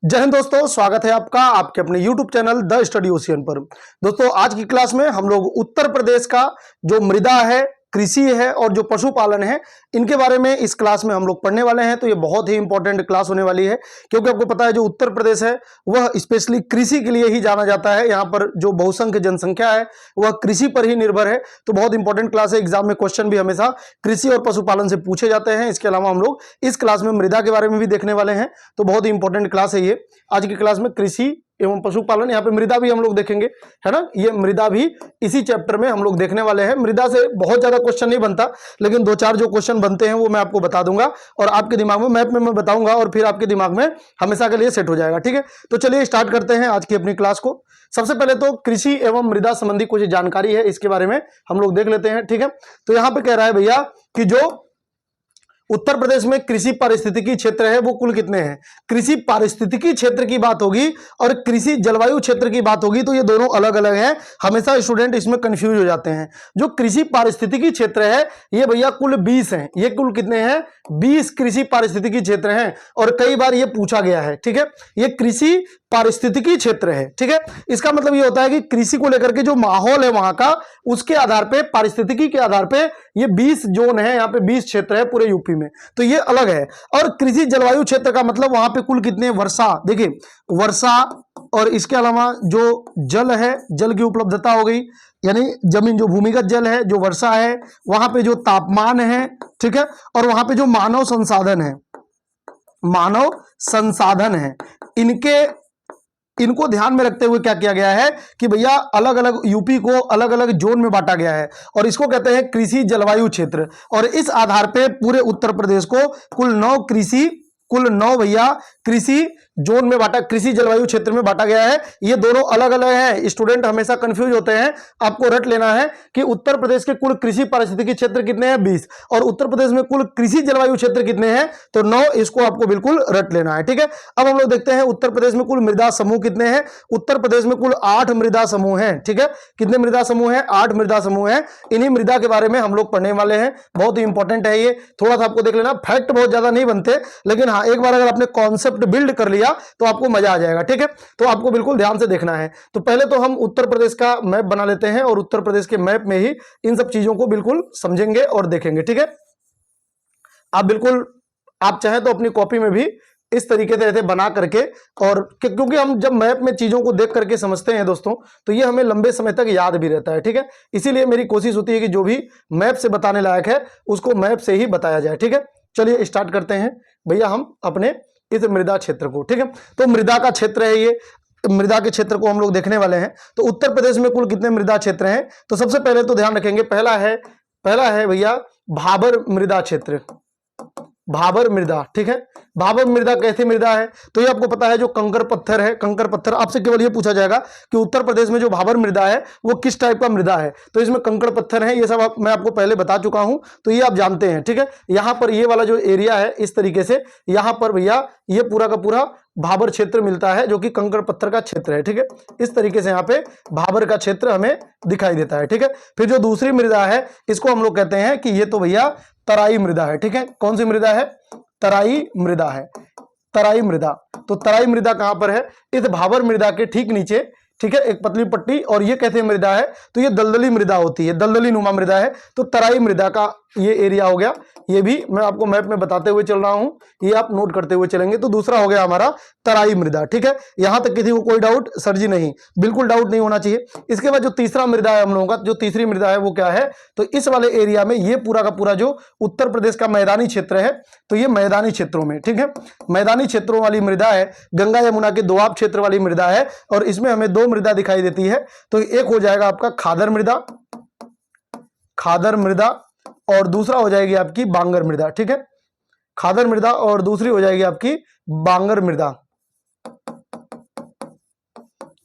जय हिंद दोस्तों, स्वागत है आपका आपके अपने YouTube channel the study ocean पर। दोस्तों, आज की क्लास में हम लोग उत्तर प्रदेश का जो मृदा है, कृषि है और जो पशुपालन है, इनके बारे में इस क्लास में हम लोग पढ़ने वाले हैं। तो ये बहुत ही इंपॉर्टेंट क्लास होने वाली है, क्योंकि आपको पता है जो उत्तर प्रदेश है वह स्पेशली कृषि के लिए ही जाना जाता है। यहाँ पर जो बहुसंख्य जनसंख्या है वह कृषि पर ही निर्भर है। तो बहुत इंपॉर्टेंट क्लास है। एग्जाम में क्वेश्चन भी हमेशा कृषि और पशुपालन से पूछे जाते हैं। इसके अलावा हम लोग इस क्लास में मृदा के बारे में भी देखने वाले हैं। तो बहुत ही इंपॉर्टेंट क्लास है ये। आज की क्लास में कृषि एवं पशुपालन, यहाँ पे मृदा भी हम लोग देखेंगे, है ना। ये मृदा भी इसी चैप्टर में हम लोग देखने वाले हैं। मृदा से बहुत ज्यादा क्वेश्चन नहीं बनता, लेकिन दो चार जो क्वेश्चन बनते हैं वो मैं आपको बता दूंगा और आपके दिमाग में मैप में मैं बताऊंगा और फिर आपके दिमाग में हमेशा के लिए सेट हो जाएगा। ठीक है, तो चलिए स्टार्ट करते हैं आज की अपनी क्लास को। सबसे पहले तो कृषि एवं मृदा संबंधी कुछ जानकारी है, इसके बारे में हम लोग देख लेते हैं। ठीक है, तो यहाँ पे कह रहा है भैया कि जो उत्तर प्रदेश में कृषि पारिस्थितिकी क्षेत्र है वो कुल कितने हैं। कृषि पारिस्थितिकी क्षेत्र की बात होगी और कृषि जलवायु क्षेत्र की बात होगी, तो ये दोनों अलग अलग हैं। हमेशा स्टूडेंट इसमें कंफ्यूज हो जाते हैं। जो कृषि पारिस्थितिकी क्षेत्र है ये भैया कुल 20 हैं। ये कुल कितने हैं? 20 कृषि पारिस्थितिकी क्षेत्र हैं और कई बार ये पूछा गया है। ठीक है, ये कृषि पारिस्थितिकी क्षेत्र है। ठीक है, इसका मतलब ये होता है कि कृषि को लेकर के जो माहौल है वहां का, उसके आधार पे, पारिस्थितिकी के आधार पे ये 20 जोन है, यहाँ पे 20 क्षेत्र है पूरे यूपी में, तो ये अलग है। और कृषि जलवायु क्षेत्र का मतलब वहां पे कुल कितने वर्षा, देखिए वर्षा और इसके अलावा जो जल है, जल की उपलब्धता हो गई, यानी जमीन जो भूमिगत जल है, जो वर्षा है, वहां पे जो तापमान है, ठीक है, और वहां पे जो मानव संसाधन है, मानव संसाधन है, इनको ध्यान में रखते हुए क्या किया गया है कि भैया अलग अलग यूपी को अलग अलग जोन में बांटा गया है और इसको कहते हैं कृषि जलवायु क्षेत्र। और इस आधार पे पूरे उत्तर प्रदेश को कुल 9 भैया कृषि जोन में बांटा, कृषि जलवायु क्षेत्र में बांटा गया है। ये दोनों अलग अलग हैं। स्टूडेंट हमेशा कंफ्यूज होते हैं। आपको रट लेना है कि उत्तर प्रदेश के कुल कृषि पारिस्थितिकी क्षेत्र कितने हैं? 20। और उत्तर प्रदेश में कुल कृषि जलवायु क्षेत्र कितने हैं? तो 9। इसको आपको बिल्कुल रट लेना है। ठीक है, अब हम लोग देखते हैं उत्तर प्रदेश में कुल मृदा समूह कितने हैं। उत्तर प्रदेश में कुल 8 मृदा समूह हैं। ठीक है, कितने मृदा समूह हैं? 8 मृदा समूह हैं। इन्हीं मृदा के बारे में हम लोग पढ़ने वाले हैं। बहुत ही इंपॉर्टेंट है ये, थोड़ा सा आपको देख लेना। फैक्ट बहुत ज्यादा नहीं बनते, लेकिन हाँ, एक बार अगर आपने कॉन्सेप्ट बिल्ड कर लिया तो आपको मजा आ जाएगा। ठीक है, तो आपको बिल्कुल ध्यान से देखना है। तो पहले तो हम उत्तर प्रदेश का मैप बना लेते हैं और उत्तर प्रदेश के मैप में ही इन सब चीजों को बिल्कुल समझेंगे और देखेंगे। ठीक है, आप चाहें तो अपनी कॉपी में भी इस तरीके से ऐसे बना करके, और क्योंकि हम जब मैप में चीजों को देख करके समझते हैं दोस्तों, तो ये हमें लंबे समय तक याद भी रहता है। ठीक है, इसीलिए मेरी कोशिश होती है कि जो भी मैप से बताने लायक है उसको मैप से ही बताया जाए। ठीक है, चलिए स्टार्ट करते हैं भैया हम अपने इस मृदा क्षेत्र को। ठीक है, तो मृदा का क्षेत्र है ये, मृदा के क्षेत्र को हम लोग देखने वाले हैं। तो उत्तर प्रदेश में कुल कितने मृदा क्षेत्र हैं? तो सबसे पहले तो ध्यान रखेंगे, पहला है भैया भाबर मृदा क्षेत्र, भाबर मृदा। ठीक है, भाबर मृदा कैसी मृदा है? तो ये आपको पता है जो कंकर पत्थर है, कंकर पत्थर, आपसे केवल ये पूछा जाएगा कि उत्तर प्रदेश में जो भाबर मृदा है वो किस टाइप का मृदा है। तो इसमें कंकड़ पत्थर है, ये सब मैं आपको पहले बता चुका हूं, तो ये आप जानते हैं। ठीक है, यहां पर ये वाला जो एरिया है इस तरीके से, यहां पर भैया ये पूरा का पूरा भाबर क्षेत्र मिलता है, जो कि कंकड़ पत्थर का क्षेत्र है। ठीक है, इस तरीके से यहाँ पे भाबर का क्षेत्र हमें दिखाई देता है। ठीक है, फिर जो दूसरी मृदा है इसको हम लोग कहते हैं कि ये तो भैया तराई मृदा है। ठीक है, कौन सी मृदा है? तराई मृदा है, तराई मृदा। तो तराई मृदा कहां पर है? इस भाबर मृदा के ठीक नीचे। ठीक है, एक पतली पट्टी, और ये कैसे मृदा है? तो ये दलदली मृदा होती है, दलदली नुमा मृदा है। तो तराई मृदा का ये एरिया हो गया। ये भी मैं आपको मैप में बताते हुए चल रहा हूं, ये आप नोट करते हुए चलेंगे। तो दूसरा हो गया हमारा तराई मृदा। ठीक है, यहां तक किसी को कोई डाउट? सर जी नहीं, बिल्कुल डाउट नहीं होना चाहिए। इसके बाद जो तीसरा मृदा है हम लोगों का, जो तीसरी मृदा है वो क्या है? तो इस वाले एरिया में ये पूरा का पूरा जो उत्तर प्रदेश का मैदानी क्षेत्र है, तो ये मैदानी क्षेत्रों में, ठीक है, मैदानी क्षेत्रों वाली मृदा है, गंगा यमुना के दोआब क्षेत्र वाली मृदा है। और इसमें हमें 2 मृदा दिखाई देती है। तो एक हो जाएगा आपका खादर मृदा, खादर मृदा, और दूसरा हो जाएगी आपकी बांगर मृदा। ठीक है, खादर मृदा और दूसरी हो जाएगी आपकी बांगर मृदा,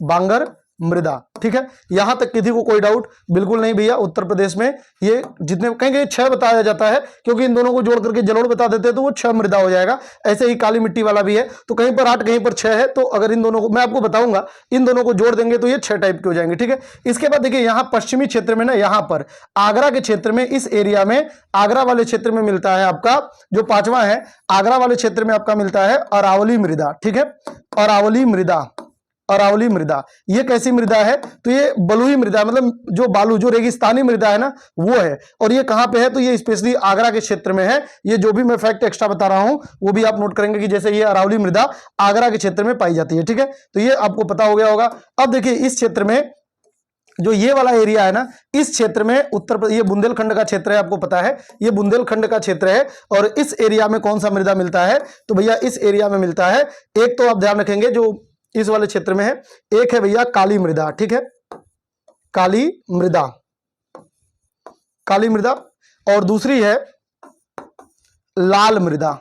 बांगर मृदा। ठीक है, यहां तक किसी को कोई डाउट? बिल्कुल नहीं भैया, उत्तर प्रदेश में ये जितने कहेंगे 6 बताया जाता है, क्योंकि इन दोनों को जोड़ करके जलोढ़ बता देते हैं तो वो 6 मृदा हो जाएगा। ऐसे ही काली मिट्टी वाला भी है, तो कहीं पर 8 कहीं पर 6 है, तो अगर इन दोनों को मैं आपको बताऊंगा, इन दोनों को जोड़ देंगे तो ये 6 टाइप के हो जाएंगे। ठीक है, इसके बाद देखिए यहां पश्चिमी क्षेत्र में ना, यहां पर आगरा के क्षेत्र में, इस एरिया में आगरा वाले क्षेत्र में मिलता है आपका जो 5वां है, आगरा वाले क्षेत्र में आपका मिलता है अरावली मृदा। ठीक है, अरावली मृदा, अरावली मृदा ये कैसी मृदा है? तो ये बलुई मृदा, मतलब जो बालू, जो रेगिस्तानी मृदा है ना, वो है। और ये कहां पे है? तो ये स्पेशली आगरा के क्षेत्र में है। ये जो भी मैं फैक्ट एक्स्ट्रा बता रहा हूं वो भी आप नोट करेंगे कि जैसे ये अरावली मृदा आगरा के क्षेत्र में पाई जाती है। ठीक है, तो ये आपको पता हो गया होगा। अब देखिए इस क्षेत्र में जो ये वाला एरिया है ना, इस क्षेत्र में उत्तर प्रदेश, ये बुंदेलखंड का क्षेत्र है, आपको पता है ये बुंदेलखंड का क्षेत्र है। और इस एरिया में कौन सा मृदा मिलता है? तो भैया इस एरिया में मिलता है, एक तो आप ध्यान रखेंगे जो इस वाले क्षेत्र में है, एक है भैया काली मृदा। ठीक है, काली मृदा, काली मृदा, और दूसरी है लाल मृदा,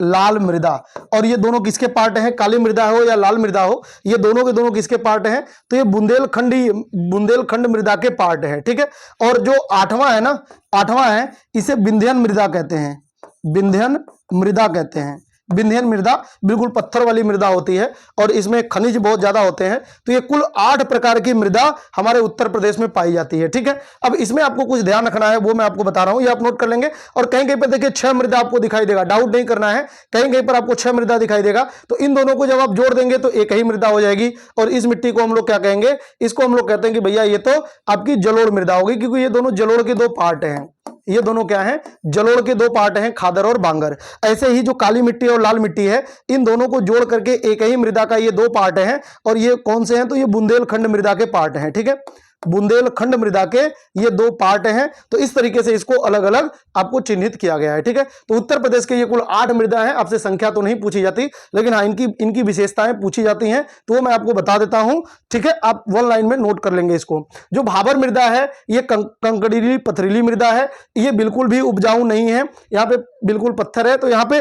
लाल मृदा। और ये दोनों किसके पार्ट हैं? काली मृदा हो या लाल मृदा हो, ये दोनों के दोनों किसके पार्ट हैं? तो ये बुंदेलखंड मृदा के पार्ट है। ठीक है, और जो 8वां है ना, 8वां है, इसे विंध्यन मृदा कहते हैं, विंध्यन मृदा कहते हैं। विंध्यन मृदा बिल्कुल पत्थर वाली मृदा होती है और इसमें खनिज बहुत ज्यादा होते हैं। तो ये कुल 8 प्रकार की मृदा हमारे उत्तर प्रदेश में पाई जाती है। ठीक है, अब इसमें आपको कुछ ध्यान रखना है, वो मैं आपको बता रहा हूं, ये आप नोट कर लेंगे। और कहीं कहीं पर देखिए 6 मृदा आपको दिखाई देगा, डाउट नहीं करना है, कहीं कहीं पर आपको 6 मृदा दिखाई देगा। तो इन दोनों को जब आप जोड़ देंगे तो एक ही मृदा हो जाएगी। और इस मिट्टी को हम लोग क्या कहेंगे? इसको हम लोग कहते हैं कि भैया ये तो आपकी जलोढ़ मृदा होगी, क्योंकि ये दोनों जलोढ़ के 2 पार्ट हैं। ये दोनों क्या हैं? जलोढ़ के 2 पार्ट हैं, खादर और बांगर। ऐसे ही जो काली मिट्टी और लाल मिट्टी है, इन दोनों को जोड़ करके एक ही मृदा का ये 2 पार्ट हैं। और ये कौन से हैं? तो ये बुंदेलखंड मृदा के पार्ट हैं। ठीक है, बुंदेलखंड मृदा के ये 2 पार्ट हैं। तो इस तरीके से इसको अलग अलग आपको चिन्हित किया गया है। ठीक है, तो उत्तर प्रदेश के ये कुल 8 मृदा हैं। आपसे संख्या तो नहीं पूछी जाती, लेकिन हाँ इनकी विशेषताएं पूछी जाती हैं, तो वो मैं आपको बता देता हूं। ठीक है, आप 1 लाइन में नोट कर लेंगे इसको। जो भाबर मृदा है, ये कंकड़ीली पथरीली मृदा है, ये बिल्कुल भी उपजाऊ नहीं है, यहाँ पे बिल्कुल पत्थर है। तो यहाँ पे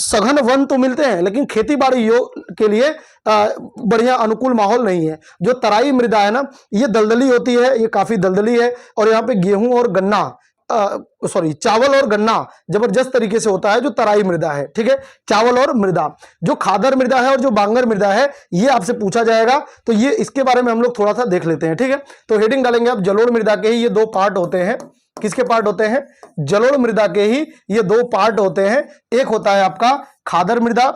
सघन वन तो मिलते हैं, लेकिन खेती बाड़ी के लिए बढ़िया अनुकूल माहौल नहीं है। जो तराई मृदा है ना, ये दलदली होती है, ये काफी दलदली है। और यहाँ पे गेहूं और गन्ना, चावल और गन्ना जबरदस्त तरीके से होता है, जो तराई मृदा है। ठीक है, चावल और मृदा। जो खादर मृदा है और जो बांगर मृदा है, ये आपसे पूछा जाएगा, तो ये इसके बारे में हम लोग थोड़ा सा देख लेते हैं। ठीक है, तो हेडिंग डालेंगे आप, जलोढ़ मृदा के ही ये 2 पार्ट होते हैं। किसके पार्ट होते हैं? जलोढ़ मृदा के ही ये 2 पार्ट होते हैं। एक होता है आपका खादर मृदा,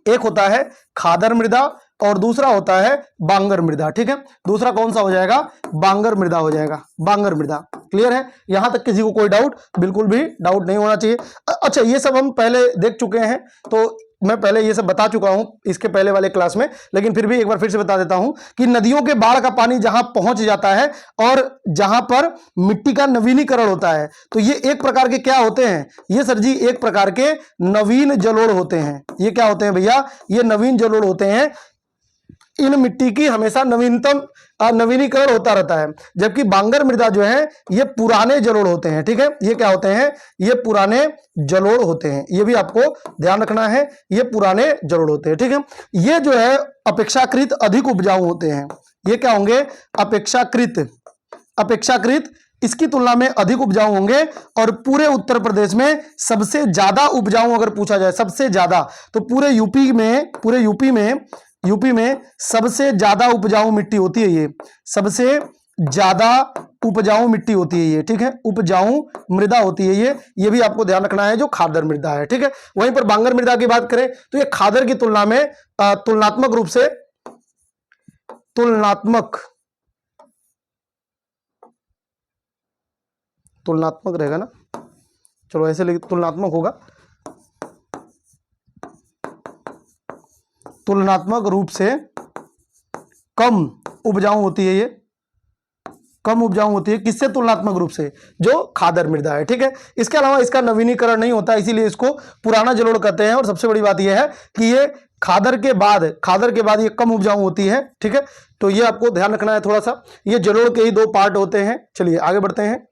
एक होता है खादर मृदा, और दूसरा होता है बांगर मृदा। ठीक है, दूसरा कौन सा हो जाएगा? बांगर मृदा हो जाएगा, बांगर मृदा। क्लियर है? यहां तक किसी को कोई डाउट? बिल्कुल भी डाउट नहीं होना चाहिए। अच्छा, ये सब हम पहले देख चुके हैं, तो मैं पहले ये सब बता चुका हूं इसके पहले वाले क्लास में, लेकिन फिर भी एक बार फिर से बता देता हूं कि नदियों के बाढ़ का पानी जहां पहुंच जाता है और जहां पर मिट्टी का नवीनीकरण होता है, तो ये एक प्रकार के क्या होते हैं? ये सर जी एक प्रकार के नवीन जलोढ़ होते हैं। ये क्या होते हैं भैया? ये नवीन जलोढ़ होते हैं। इन मिट्टी की हमेशा नवीनीकरण होता रहता है, जबकि बांगर मृदा जो है ये पुराने जलोढ़ होते हैं। ठीक है, ये क्या होते हैं? ये पुराने जलोढ़ होते हैं। ये भी आपको ध्यान रखना है, ये पुराने जलोढ़ होते हैं। ठीक है, ये जो है अपेक्षाकृत अधिक उपजाऊ होते हैं। ये क्या होंगे? अपेक्षाकृत इसकी तुलना में अधिक उपजाऊ होंगे। और पूरे उत्तर प्रदेश में सबसे ज्यादा उपजाऊ अगर पूछा जाए, सबसे ज्यादा, तो पूरे यूपी में सबसे ज्यादा उपजाऊ मिट्टी होती है ये, सबसे ज्यादा उपजाऊ मिट्टी होती है ये। ठीक है, उपजाऊ मृदा होती है ये भी आपको ध्यान रखना है, जो खादर मृदा है। ठीक है, वहीं पर बांगर मृदा की बात करें तो ये खादर की तुलना में तुलनात्मक रूप से तुलनात्मक रहेगा ना, चलो ऐसे लिख, तुलनात्मक होगा, तुलनात्मक रूप से कम उपजाऊ होती है। ये कम उपजाऊ होती है, किससे? तुलनात्मक रूप से, जो खादर मृदा है। ठीक है, इसके अलावा इसका नवीनीकरण नहीं होता, इसीलिए इसको पुराना जलोढ़ कहते हैं। और सबसे बड़ी बात यह है कि ये खादर के बाद ये कम उपजाऊ होती है। ठीक है, तो ये आपको ध्यान रखना है थोड़ा सा। ये जलोढ़ के ही 2 पार्ट होते हैं। चलिए आगे बढ़ते हैं।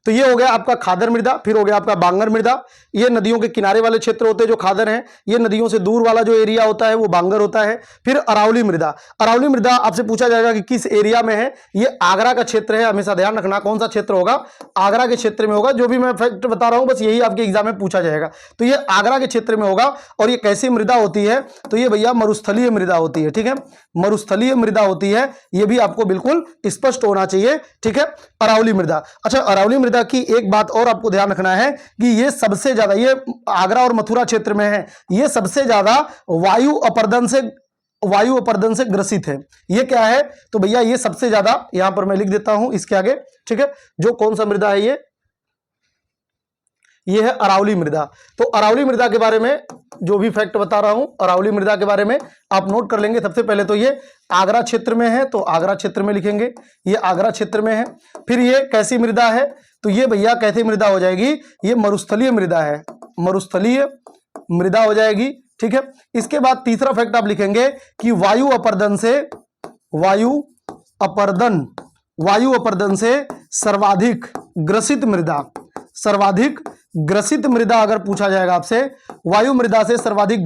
तो ये हो गया आपका खादर मृदा, फिर हो गया आपका बांगर मृदा। ये नदियों के किनारे वाले क्षेत्र होते हैं जो खादर हैं, ये नदियों से दूर वाला जो एरिया होता है वो बांगर होता है। फिर अरावली मृदा, अरावली मृदा आपसे पूछा जाएगा कि किस एरिया में है, ये आगरा का क्षेत्र है, हमेशा ध्यान रखना कौन सा क्षेत्र होगा, आगरा के क्षेत्र में होगा। जो भी मैं फैक्ट बता रहा हूं बस यही आपके एग्जाम में पूछा जाएगा, तो ये आगरा के क्षेत्र में होगा। और ये कैसी मृदा होती है, तो ये भैया मरुस्थलीय मृदा होती है, ठीक है, मरुस्थलीय मृदा होती है, ये भी आपको बिल्कुल स्पष्ट होना चाहिए, ठीक है। अरावली मृदा, अच्छा अरावली मृदा की एक बात और आपको ध्यान रखना है कि ये सबसे ज्यादा, ये आगरा और मथुरा क्षेत्र में है, ये सबसे ज्यादा वायु अपरदन से ग्रसित है। ये क्या है, तो भैया ये सबसे ज्यादा, यहां पर मैं लिख देता हूं इसके आगे, ठीक है, जो कौन सा मृदा है ये है अरावली मृदा। तो अरावली मृदा के बारे में जो भी फैक्ट बता रहा हूं, अरावली मृदा के बारे में आप नोट कर लेंगे। सबसे पहले तो ये आगरा क्षेत्र में है, तो आगरा क्षेत्र में लिखेंगे, ये आगरा क्षेत्र में है। फिर ये कैसी मृदा है, तो ये भैया कैसी मृदा हो जाएगी, ये मरुस्थलीय मृदा है, मरुस्थलीय मृदा हो जाएगी, ठीक है। इसके बाद तीसरा फैक्ट आप लिखेंगे कि वायु अपरदन से सर्वाधिक ग्रसित मृदा, सर्वाधिक ग्रसित मृदा अगर पूछा जाएगा आपसे, वायु मृदा से सर्वाधिक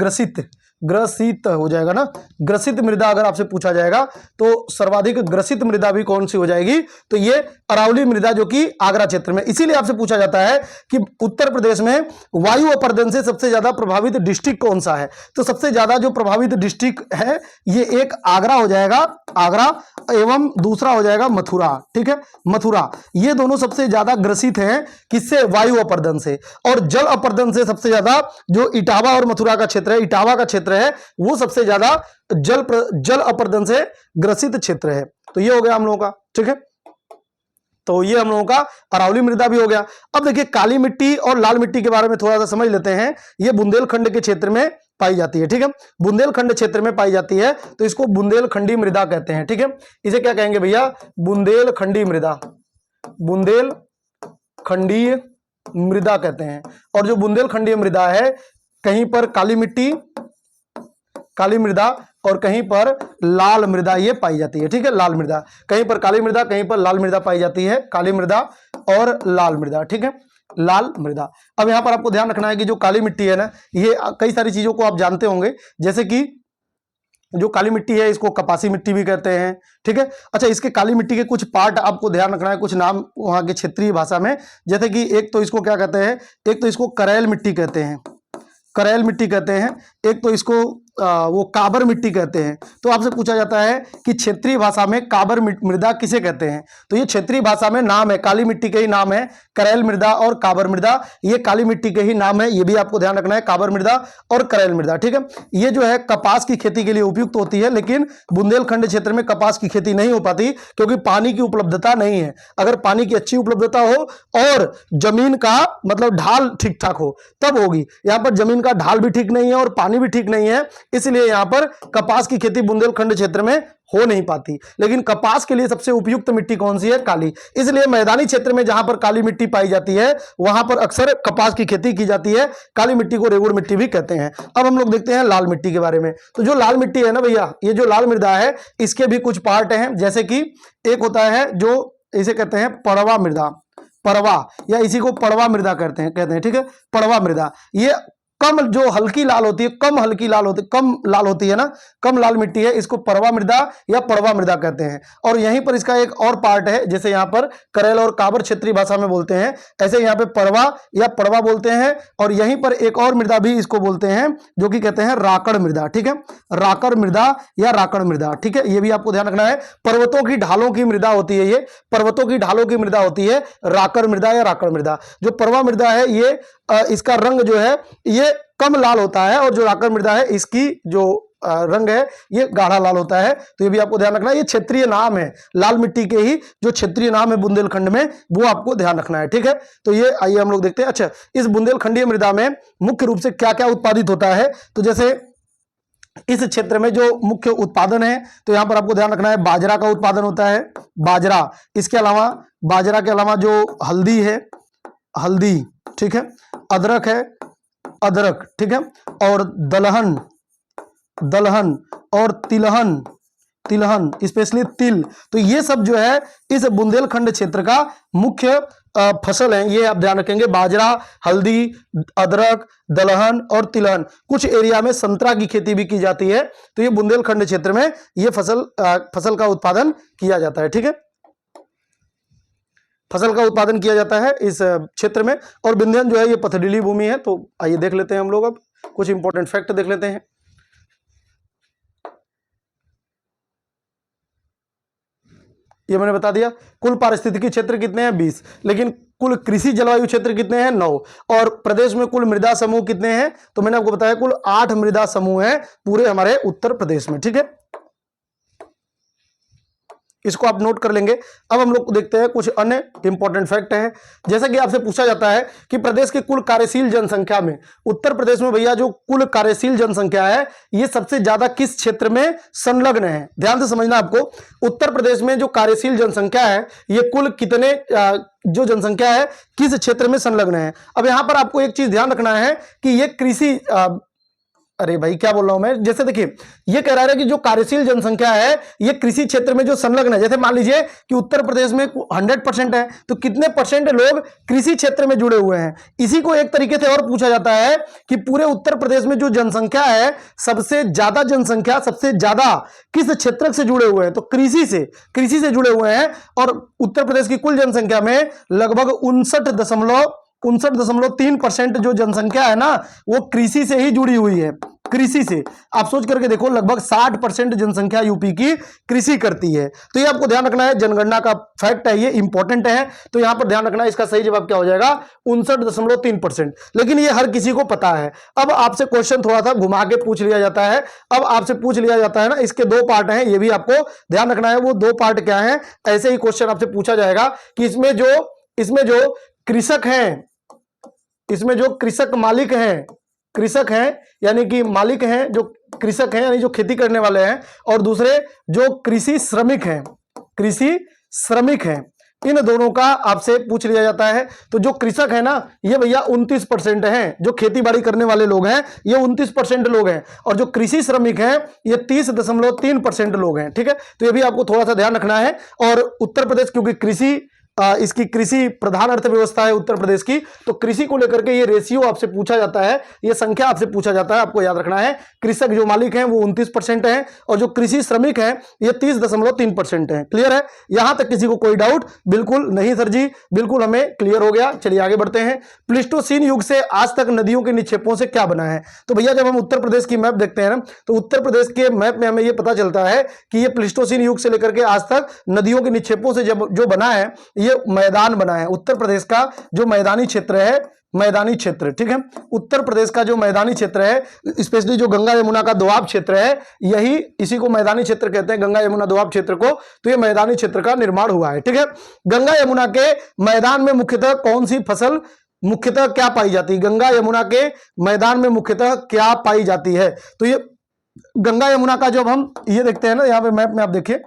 ग्रसित हो जाएगा ना, ग्रसित मृदा अगर आपसे पूछा जाएगा तो सर्वाधिक ग्रसित मृदा भी कौन सी हो जाएगी, तो ये अरावली मृदा जो कि आगरा क्षेत्र में। इसीलिए आपसे पूछा जाता है कि उत्तर प्रदेश में वायु अपरदन से सबसे ज्यादा प्रभावित डिस्ट्रिक्ट कौन सा है, तो सबसे ज्यादा जो प्रभावित डिस्ट्रिक्ट है ये एक आगरा हो जाएगा, आगरा, एवं दूसरा हो जाएगा मथुरा, ठीक है, मथुरा। ये दोनों सबसे ज्यादा ग्रसित हैं, किससे, वायु अपरदन से। और जल अपरदन से सबसे ज्यादा जो इटावा और मथुरा का क्षेत्र है, इटावा का क्षेत्र है, वो सबसे ज्यादा जल अपरदन से ग्रसित क्षेत्र है। तो ये हो गया हम लोगों का, ठीक है, तो ये हम लोगों का अरावली मृदा भी हो गया। अब देखिए काली मिट्टी और लाल मिट्टी के बारे में थोड़ा सा समझ लेते हैं। ये बुंदेलखंड के क्षेत्र में पाई जाती है, ठीक है, बुंदेलखंड क्षेत्र में पाई जाती है, तो इसको बुंदेलखंडी मृदा कहते हैं, ठीक है। इसे क्या कहेंगे भैया, बुंदेलखंडी मृदा, बुंदेलखंडीय मृदा कहते हैं। और जो बुंदेलखंडीय मृदा है, कहीं पर काली मिट्टी, काली मृदा, और कहीं पर लाल मृदा ये पाई जाती है, ठीक है, लाल मृदा, कहीं पर काली मृदा, कहीं पर लाल मृदा पाई जाती है, काली मृदा और लाल मृदा, ठीक है, लाल मृदा। अब यहां पर आपको ध्यान रखना है कि जो काली मिट्टी है ना, ये कई सारी चीजों को आप जानते होंगे, जैसे कि जो काली मिट्टी है इसको कपासी मिट्टी भी कहते हैं, ठीक है। अच्छा, इसके काली मिट्टी के कुछ पार्ट आपको ध्यान रखना है, कुछ नाम वहां के क्षेत्रीय भाषा में, जैसे कि एक तो इसको क्या कहते हैं, एक तो इसको करैल मिट्टी कहते हैं, करैल मिट्टी कहते हैं, एक तो इसको वो काबर मिट्टी कहते हैं। तो आपसे पूछा जाता है कि क्षेत्रीय भाषा में काबर मृदा किसे कहते हैं, तो ये क्षेत्रीय भाषा में नाम है, काली मिट्टी के ही नाम है करैल मृदा और काबर मृदा, ये काली मिट्टी के ही नाम है, ये भी आपको ध्यान रखना है, काबर मृदा और करैल मृदा, ठीक है। ये जो है कपास की खेती के लिए उपयुक्त होती है, लेकिन बुंदेलखंड क्षेत्र में कपास की खेती नहीं हो पाती क्योंकि पानी की उपलब्धता नहीं है। अगर पानी की अच्छी उपलब्धता हो और जमीन का मतलब ढाल ठीक ठाक हो तब होगी। यहां पर जमीन का ढाल भी ठीक नहीं है और पानी भी ठीक नहीं है, इसलिए यहां पर कपास की खेती बुंदेलखंड क्षेत्र में हो नहीं पाती। लेकिन कपास के लिए सबसे उपयुक्त मिट्टी कौन सी है, काली, इसलिए मैदानी क्षेत्र में जहां पर काली मिट्टी पाई जाती है वहां पर अक्सर कपास की खेती की जाती है। काली मिट्टी को रेगुड़ मिट्टी भी कहते हैं। अब हम लोग देखते हैं लाल मिट्टी के बारे में। तो जो लाल मिट्टी है ना भैया, ये जो लाल मृदा है इसके भी कुछ पार्ट हैं, जैसे कि एक होता है जो इसे कहते हैं पड़वा मृदा, पड़वा, या इसी को पड़वा मृदा कहते हैं, ठीक है, पड़वा मृदा। ये कम जो हल्की लाल होती है, कम हल्की लाल होती, कम लाल होती है ना, कम लाल मिट्टी है, इसको परवा मृदा या पड़वा मृदा कहते हैं। और यहीं पर इसका एक और पार्ट है, जैसे यहाँ पर करेल और काबर क्षेत्रीय भाषा में बोलते हैं, ऐसे यहाँ पे परवा या पड़वा बोलते हैं। और यहीं पर एक और मृदा भी इसको बोलते हैं जो कि कहते हैं राकड़ मृदा, ठीक है, राकड़ मृदा या राकड़ मृदा, ठीक है, ये भी आपको ध्यान रखना है। पर्वतों की ढालों की मृदा होती है, ये पर्वतों की ढालों की मृदा होती है राकड़ मृदा या राकड़ मृदा। जो परवा मृदा है ये इसका रंग जो है ये कम लाल होता है, और जो राकड़ मृदा है इसकी जो रंग है ये गाढ़ा लाल होता है। तो ये भी आपको ध्यान रखना है, ये क्षेत्रीय नाम है, लाल मिट्टी के ही जो क्षेत्रीय नाम है बुंदेलखंड में, वो आपको ध्यान रखना है, ठीक है। तो ये आइए हम लोग देखते हैं। अच्छा, इस बुंदेलखंडीय मृदा में मुख्य रूप से क्या क्या उत्पादित होता है, तो जैसे इस क्षेत्र में जो मुख्य उत्पादन है, तो यहां पर आपको ध्यान रखना है बाजरा का उत्पादन होता है, बाजरा। इसके अलावा बाजरा के अलावा जो हल्दी है, हल्दी, ठीक है, अदरक है, अदरक, ठीक है, और दलहन, दलहन, और तिलहन, तिलहन, स्पेशली तिल। तो ये सब जो है इस बुंदेलखंड क्षेत्र का मुख्य फसल हैं, ये आप ध्यान रखेंगे, बाजरा, हल्दी, अदरक, दलहन और तिलहन। कुछ एरिया में संतरा की खेती भी की जाती है। तो ये बुंदेलखंड क्षेत्र में ये फसल का उत्पादन किया जाता है। ठीक है, फसल का उत्पादन किया जाता है इस क्षेत्र में। और विंध्यन जो है ये पथरीली भूमि है। तो आइए देख लेते हैं हम लोग, अब कुछ इंपॉर्टेंट फैक्ट देख लेते हैं। ये मैंने बता दिया। कुल पारिस्थितिकी क्षेत्र कितने हैं? 20। लेकिन कुल कृषि जलवायु क्षेत्र कितने हैं? 9। और प्रदेश में कुल मृदा समूह कितने हैं? तो मैंने आपको बताया कुल 8 मृदा समूह हैं पूरे हमारे उत्तर प्रदेश में। ठीक है, इसको आप नोट कर लेंगे। अब हम लोग देखते हैं कुछ अन्य इंपॉर्टेंट फैक्ट है। जैसा कि आपसे पूछा जाता है कि प्रदेश के कुल कार्यशील जनसंख्या में, उत्तर प्रदेश में भैया जो कुल कार्यशील जनसंख्या है ये सबसे ज्यादा किस क्षेत्र में संलग्न है? ध्यान से समझना आपको। उत्तर प्रदेश में जो कार्यशील जनसंख्या है ये कुल कितने जो जनसंख्या है किस क्षेत्र में संलग्न है? अब यहां पर आपको एक चीज ध्यान रखना है कि ये कृषि अरे भाई क्या बोल रहा हूं मैं, जैसे देखिए ये कह रहा है कि जो कार्यशील जनसंख्या है ये कृषि क्षेत्र में जो संलग्न है। जैसे मान लीजिए कि उत्तर प्रदेश में 100% है तो कितने परसेंट लोग कृषि क्षेत्र में जुड़े हुए हैं? इसी को एक तरीके से और पूछा जाता है कि पूरे उत्तर प्रदेश में जो जनसंख्या है सबसे ज्यादा जनसंख्या सबसे ज्यादा किस क्षेत्र से जुड़े हुए हैं? तो कृषि से जुड़े हुए हैं। और उत्तर प्रदेश की कुल जनसंख्या में लगभग 59.3% जो जनसंख्या है ना वो कृषि से ही जुड़ी हुई है। कृषि से आप सोच करके देखो, लगभग 60% जनसंख्या यूपी की कृषि करती है। तो ये आपको ध्यान रखना है, जनगणना का फैक्ट है, ये इंपॉर्टेंट है। तो यहां पर ध्यान रखना है, इसका सही जवाब क्या हो जाएगा? 59.3%। लेकिन ये हर किसी को पता है। अब आपसे क्वेश्चन थोड़ा सा घुमा के पूछ लिया जाता है। अब आपसे पूछ लिया जाता है ना, इसके 2 पार्ट हैं, ये भी आपको ध्यान रखना है। वो 2 पार्ट क्या है? ऐसे ही क्वेश्चन आपसे पूछा जाएगा कि इसमें जो कृषक हैं, इसमें जो कृषक मालिक हैं, कृषक हैं यानी कि मालिक हैं, जो कृषक हैं यानी जो खेती करने वाले हैं, और दूसरे जो कृषि श्रमिक हैं, इन दोनों का आपसे पूछ लिया जाता है। तो जो कृषक है ना ये भैया 29% हैं, जो खेती बाड़ी करने वाले लोग हैं ये 29% लोग हैं, और जो कृषि श्रमिक हैं ये 30.3% लोग हैं। ठीक है, तो ये भी आपको थोड़ा सा ध्यान रखना है। और उत्तर प्रदेश क्योंकि इसकी कृषि प्रधान अर्थव्यवस्था है उत्तर प्रदेश की, तो कृषि को लेकर के ये रेशियो आपसे पूछा जाता है, ये संख्या आपसे पूछा जाता है। आपको याद रखना है, कृषक जो मालिक हैं वो 29% हैं और जो कृषि श्रमिक हैं ये 30.3% हैं। क्लियर है? यहां तक किसी को कोई डाउट? बिल्कुल नहीं सर जी, बिल्कुल हमें क्लियर हो गया। चलिए आगे बढ़ते हैं। प्लीस्टोसीन युग से आज तक नदियों के निक्षेपों से क्या बना है? तो भैया जब हम उत्तर प्रदेश की मैप देखते हैं ना तो उत्तर प्रदेश के मैप में हमें यह पता चलता है कि ये प्लीस्टोसीन युग से लेकर के आज तक नदियों के निक्षेपों से जो बना है ये मैदान बना है। उत्तर प्रदेश का जो मैदानी क्षेत्र है, मैदानी क्षेत्र, ठीक है, उत्तर प्रदेश का जो मैदानी क्षेत्र है, स्पेशली जो गंगा यमुना का दोआब क्षेत्र है, यही इसी को मैदानी क्षेत्र कहते हैं, गंगा यमुना दोआब क्षेत्र को। तो ये मैदानी क्षेत्र का निर्माण हुआ है। ठीक है, गंगा यमुना के मैदान में मुख्यतः कौन सी फसल मुख्यतः क्या पाई जाती है? गंगा यमुना के मैदान में मुख्यतः क्या पाई जाती है? तो ये गंगा यमुना का जब हम ये देखते हैं ना, यहाँ पे मैप में आप देखिए,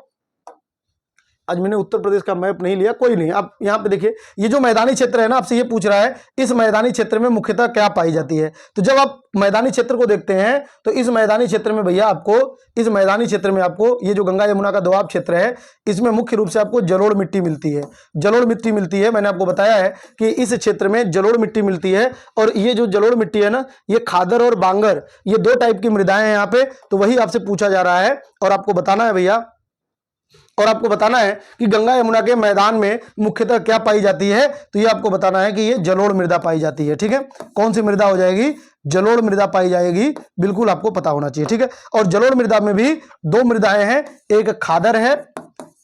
आज मैंने उत्तर प्रदेश का मैप नहीं लिया, कोई नहीं, आप यहाँ पे देखिए, ये जो मैदानी क्षेत्र है ना आपसे ये पूछ रहा है इस मैदानी क्षेत्र में मुख्यतः क्या पाई जाती है। तो जब आप मैदानी क्षेत्र को देखते हैं तो इस मैदानी क्षेत्र में भैया आपको, इस मैदानी क्षेत्र में आपको ये जो गंगा यमुना का दोआब क्षेत्र है इसमें मुख्य रूप से आपको जलोढ़ मिट्टी मिलती है। जलोढ़ मिट्टी मिलती है, मैंने आपको बताया है कि इस क्षेत्र में जलोढ़ मिट्टी मिलती है। और ये जो जलोढ़ मिट्टी है ना ये खादर और बांगर, ये 2 टाइप की मृदाएं हैं यहाँ पे। तो वही आपसे पूछा जा रहा है और आपको बताना है भैया, और आपको बताना है कि गंगा यमुना के मैदान में मुख्यतः क्या पाई जाती है। तो ये आपको बताना है कि ये जलोढ़ मृदा पाई जाती है। ठीक है, कौन सी मृदा हो जाएगी? जलोढ़ मृदा पाई जाएगी, बिल्कुल आपको पता होना चाहिए। ठीक है, और जलोढ़ मृदा में भी 2 मृदाएं हैं, एक खादर है,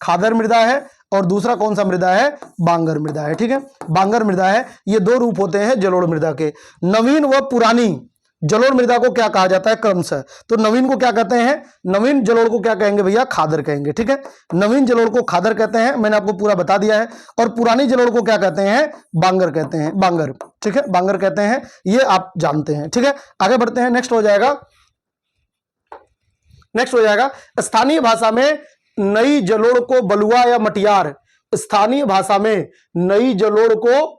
खादर मृदा है, और दूसरा कौन सा मृदा है? बांगर मृदा है। ठीक है, बांगर मृदा है। ये 2 रूप होते हैं जलोढ़ मृदा के, नवीन व पुरानी। जलोढ़ मृदा को क्या कहा जाता है क्रमशः? तो नवीन को क्या कहते हैं? नवीन जलोढ़ को क्या कहेंगे भैया? खादर कहेंगे। ठीक है, नवीन जलोढ़ को खादर कहते हैं, मैंने आपको पूरा बता दिया है। और पुरानी जलोढ़ को क्या कहते हैं? बांगर कहते हैं, बांगर। ठीक है, बांगर कहते हैं, ये आप जानते हैं। ठीक है, आगे बढ़ते हैं। नेक्स्ट हो जाएगा स्थानीय भाषा में नई जलोढ़ को बलुआ या मटियार। स्थानीय भाषा में नई जलोढ़ को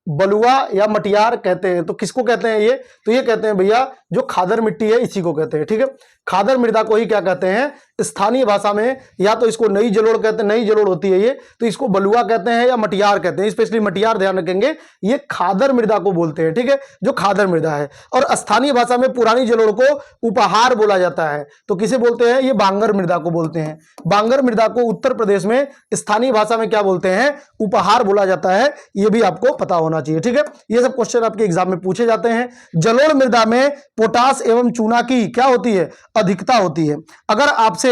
बलुआ या मटियार कहते हैं। तो किसको कहते हैं ये? तो ये कहते हैं भैया जो खादर मिट्टी है इसी को कहते हैं, ठीक है। खादर मृदा को ही क्या कहते हैं स्थानीय भाषा में, या तो इसको नई जलोढ़ कहते हैं, नई जलोढ़ होती है ये, तो इसको बलुआ कहते हैं या मटियार कहते हैं। स्पेशली मटियार ध्यान रखेंगे, ये खादर मृदा को बोलते हैं, ठीक है, जो खादर मृदा है। और स्थानीय भाषा में पुरानी जलोढ़ को उपहार बोला जाता है। तो किसे बोलते हैं? ये बांगर मृदा को बोलते हैं। बांगर मृदा को उत्तर प्रदेश में स्थानीय भाषा में क्या बोलते हैं? उपहार बोला जाता है। ये भी आपको पता होना चाहिए, ठीक है। ये सब क्वेश्चन आपके एग्जाम में पूछे जाते हैं। जलोढ़ मृदा में पोटास एवं चूना की क्या होती है? अधिकता होती है। अगर आपसे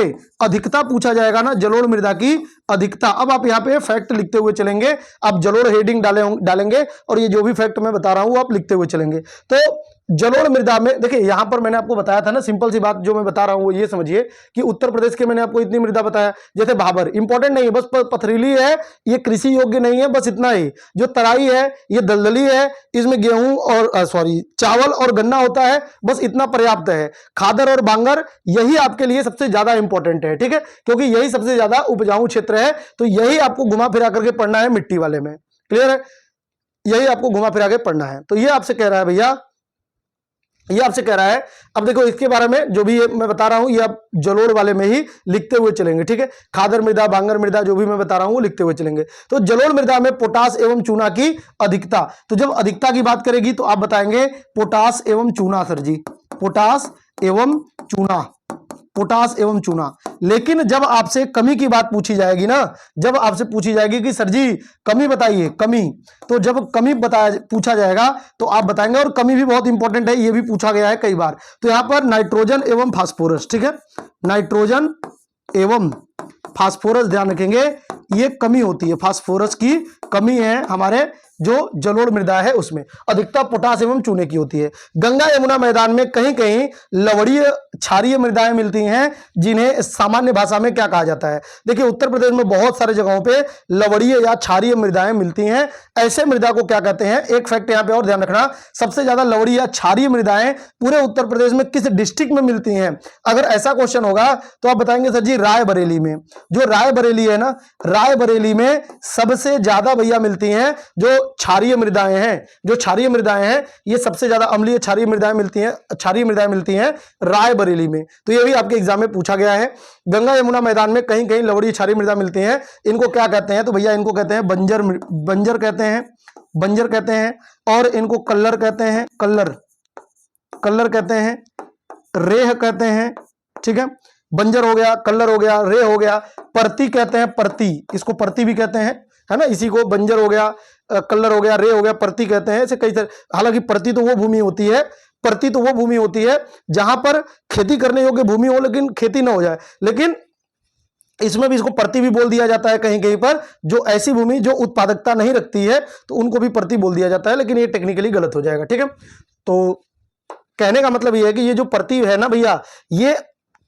अधिकता पूछा जाएगा ना, जलोढ़ मृदा की अधिकता, अब आप यहां पे फैक्ट लिखते हुए चलेंगे। आप जलोढ़ हेडिंग डालेंगे और ये जो भी फैक्ट मैं बता रहा हूं आप लिखते हुए चलेंगे। तो जलोढ़ मृदा में देखिए, यहां पर मैंने आपको बताया था ना, सिंपल सी बात जो मैं बता रहा हूं वो ये समझिए कि उत्तर प्रदेश के मैंने आपको इतनी मृदा बताया, जैसे भाबर इंपॉर्टेंट नहीं है, बस पथरीली है, ये कृषि योग्य नहीं है, बस इतना ही। जो तराई है ये दलदली है, इसमें गेहूं और चावल और गन्ना होता है, बस इतना पर्याप्त है। खादर और बांगर यही आपके लिए सबसे ज्यादा इंपॉर्टेंट है, ठीक है, क्योंकि यही सबसे ज्यादा उपजाऊ क्षेत्र है। तो यही आपको घुमा फिरा करके पढ़ना है मिट्टी वाले में, क्लियर है, यही आपको घुमा फिरा के पढ़ना है। तो ये आपसे कह रहा है भैया, ये आपसे कह रहा है। अब देखो इसके बारे में जो भी मैं बता रहा हूं ये आप जलोढ़ वाले में ही लिखते हुए चलेंगे, ठीक है। खादर मृदा, बांगर मृदा जो भी मैं बता रहा हूं वो लिखते हुए चलेंगे। तो जलोढ़ मृदा में पोटास एवं चूना की अधिकता, तो जब अधिकता की बात करेगी तो आप बताएंगे पोटास एवं चूना सर जी, पोटास एवं चूना, पोटास एवं चूना। लेकिन जब आपसे कमी की बात पूछी जाएगी ना, जब आपसे पूछी जाएगी कि सर जी कमी बताइए, कमी, तो जब कमी पूछा जाएगा तो आप बताएंगे। और कमी भी बहुत इंपॉर्टेंट है, ये भी पूछा गया है कई बार। तो यहां पर नाइट्रोजन एवं फास्फोरस, ठीक है, नाइट्रोजन एवं फास्फोरस ध्यान रखेंगे, ये कमी होती है, फास्फोरस की कमी है हमारे जो जलोढ़ मृदा है उसमें। अधिकता पोटास एवं चूने की होती है। गंगा यमुना मैदान में कहीं कहीं लवणीय क्षारीय मृदाएं मिलती हैं, जिन्हें सामान्य भाषा में क्या कहा जाता है? देखिए उत्तर प्रदेश में बहुत सारे जगहों पे लवणीय या क्षारीय मृदाएं मिलती हैं। ऐसे मृदा को क्या कहते हैं? एक फैक्ट यहां पे और ध्यान रखना, सबसे ज्यादा लवणीय या क्षारीय मृदाएं पूरे उत्तर प्रदेश में किस डिस्ट्रिक्ट में मिलती हैं? अगर ऐसा क्वेश्चन होगा तो आप बताएंगे सर जी रायबरेली में। जो रायबरेली है ना, रायबरेली में सबसे ज्यादा भैया मिलती हैं जो क्षारीय मृदाएं हैं। जो क्षारीय मृदाएं हैं ये सबसे ज्यादा अम्लीय क्षारीय मृदाएं मिलती हैं, क्षारीय मृदाएं मिलती हैं रायबरेली में। तो ये भी आपके एग्जाम में पूछा गया है। गंगा यमुना मैदान में कहीं कहीं लवणीय क्षारीय मृदा मिलती हैं, इनको क्या कहते हैं? तो भैया इनको कहते हैं बंजर, बंजर कहते हैं, बंजर कहते हैं। और इनको कल्लर कहते हैं, कल्लर, कल्लर कहते हैं, रेह कहते हैं, ठीक है। बंजर हो गया, कल्लर हो गया, रे हो गया। परती कहते हैं, परती, इसको परती भी कहते हैं, है ना। इसी को बंजर हो गया, कल्लर हो गया, रे हो गया, परती कहते हैं। ऐसे कई तरह, हालांकि परती तो वो भूमि होती है, परती तो वो भूमि होती है जहां पर खेती करने योग्य भूमि हो लेकिन खेती ना हो जाए, लेकिन इसमें भी इसको परती भी बोल दिया जाता है कहीं कहीं पर। जो ऐसी भूमि जो उत्पादकता नहीं रखती है तो उनको भी परती बोल दिया जाता है, लेकिन ये टेक्निकली गलत हो जाएगा, ठीक है। तो कहने का मतलब ये है कि ये जो परती है ना भैया, ये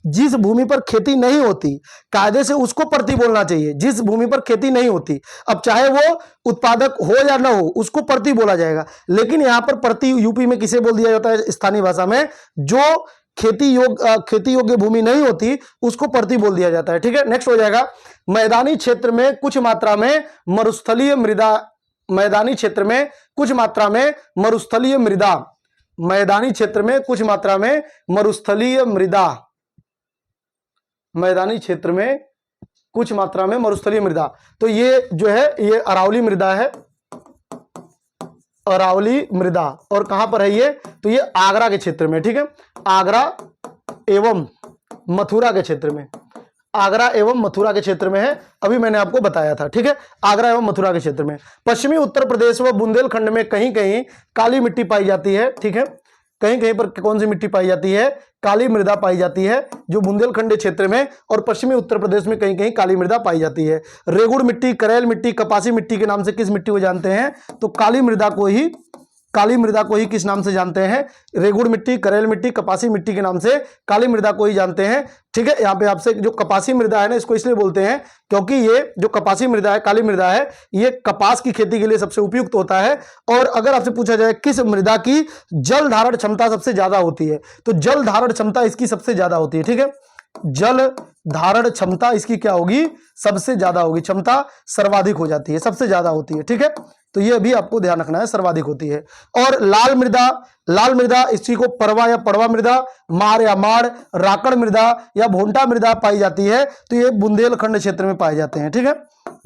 जिस भूमि पर खेती नहीं होती कायदे से उसको परती बोलना चाहिए। जिस भूमि पर खेती नहीं होती, अब चाहे वो उत्पादक हो या ना हो, उसको परती बोला जाएगा। लेकिन यहां पर परती यूपी में किसे बोल दिया जाता है स्थानीय भाषा में? जो खेती योग्य भूमि नहीं होती उसको परती बोल दिया जाता है, ठीक है। नेक्स्ट हो जाएगा, मैदानी क्षेत्र में कुछ मात्रा में मरुस्थलीय मृदा, मैदानी क्षेत्र में कुछ मात्रा में मरुस्थलीय मृदा, मैदानी क्षेत्र में कुछ मात्रा में मरुस्थलीय मृदा, मैदानी क्षेत्र में कुछ मात्रा में मरुस्थलीय मृदा। तो ये जो है ये अरावली मृदा है, अरावली मृदा। और कहां पर है ये? तो ये आगरा के क्षेत्र में, ठीक है, आगरा एवं मथुरा के क्षेत्र में, आगरा एवं मथुरा के क्षेत्र में है। अभी मैंने आपको बताया था, ठीक है, आगरा एवं मथुरा के क्षेत्र में। पश्चिमी उत्तर प्रदेश व बुंदेलखंड में कहीं कहीं काली मिट्टी पाई जाती है, ठीक है। कहीं कहीं पर कौन सी मिट्टी पाई जाती है? काली मृदा पाई जाती है, जो बुंदेलखंड क्षेत्र में और पश्चिमी उत्तर प्रदेश में कहीं कहीं काली मृदा पाई जाती है। रेगुड़ मिट्टी, करेल मिट्टी, कपासी मिट्टी के नाम से किस मिट्टी को जानते हैं? तो काली मृदा को ही, काली मृदा को ही किस नाम से जानते हैं? रेगुड़ मिट्टी, करेल मिट्टी, कपासी मिट्टी के नाम से काली मृदा को ही जानते हैं, ठीक है। यहाँ पे आपसे जो कपासी मृदा है ना, इसको इसलिए बोलते हैं क्योंकि ये जो कपासी मृदा है, काली मृदा है, ये कपास की खेती के लिए सबसे उपयुक्त होता है। और अगर आपसे पूछा जाए किस मृदा की जल धारण क्षमता सबसे ज्यादा होती है, तो जल धारण क्षमता इसकी सबसे ज्यादा होती है, ठीक है। जल धारण क्षमता इसकी क्या होगी? सबसे ज्यादा होगी, क्षमता सर्वाधिक हो जाती है, सबसे ज्यादा होती है, ठीक है। तो ये भी आपको ध्यान रखना है, सर्वाधिक होती है। और लाल मृदा इसी को परवा या पड़वा मृदा, मार या माड़, राकड़ मृदा या भोंटा मृदा पाई जाती है, तो ये बुंदेलखंड क्षेत्र में पाए जाते हैं। ठीक है,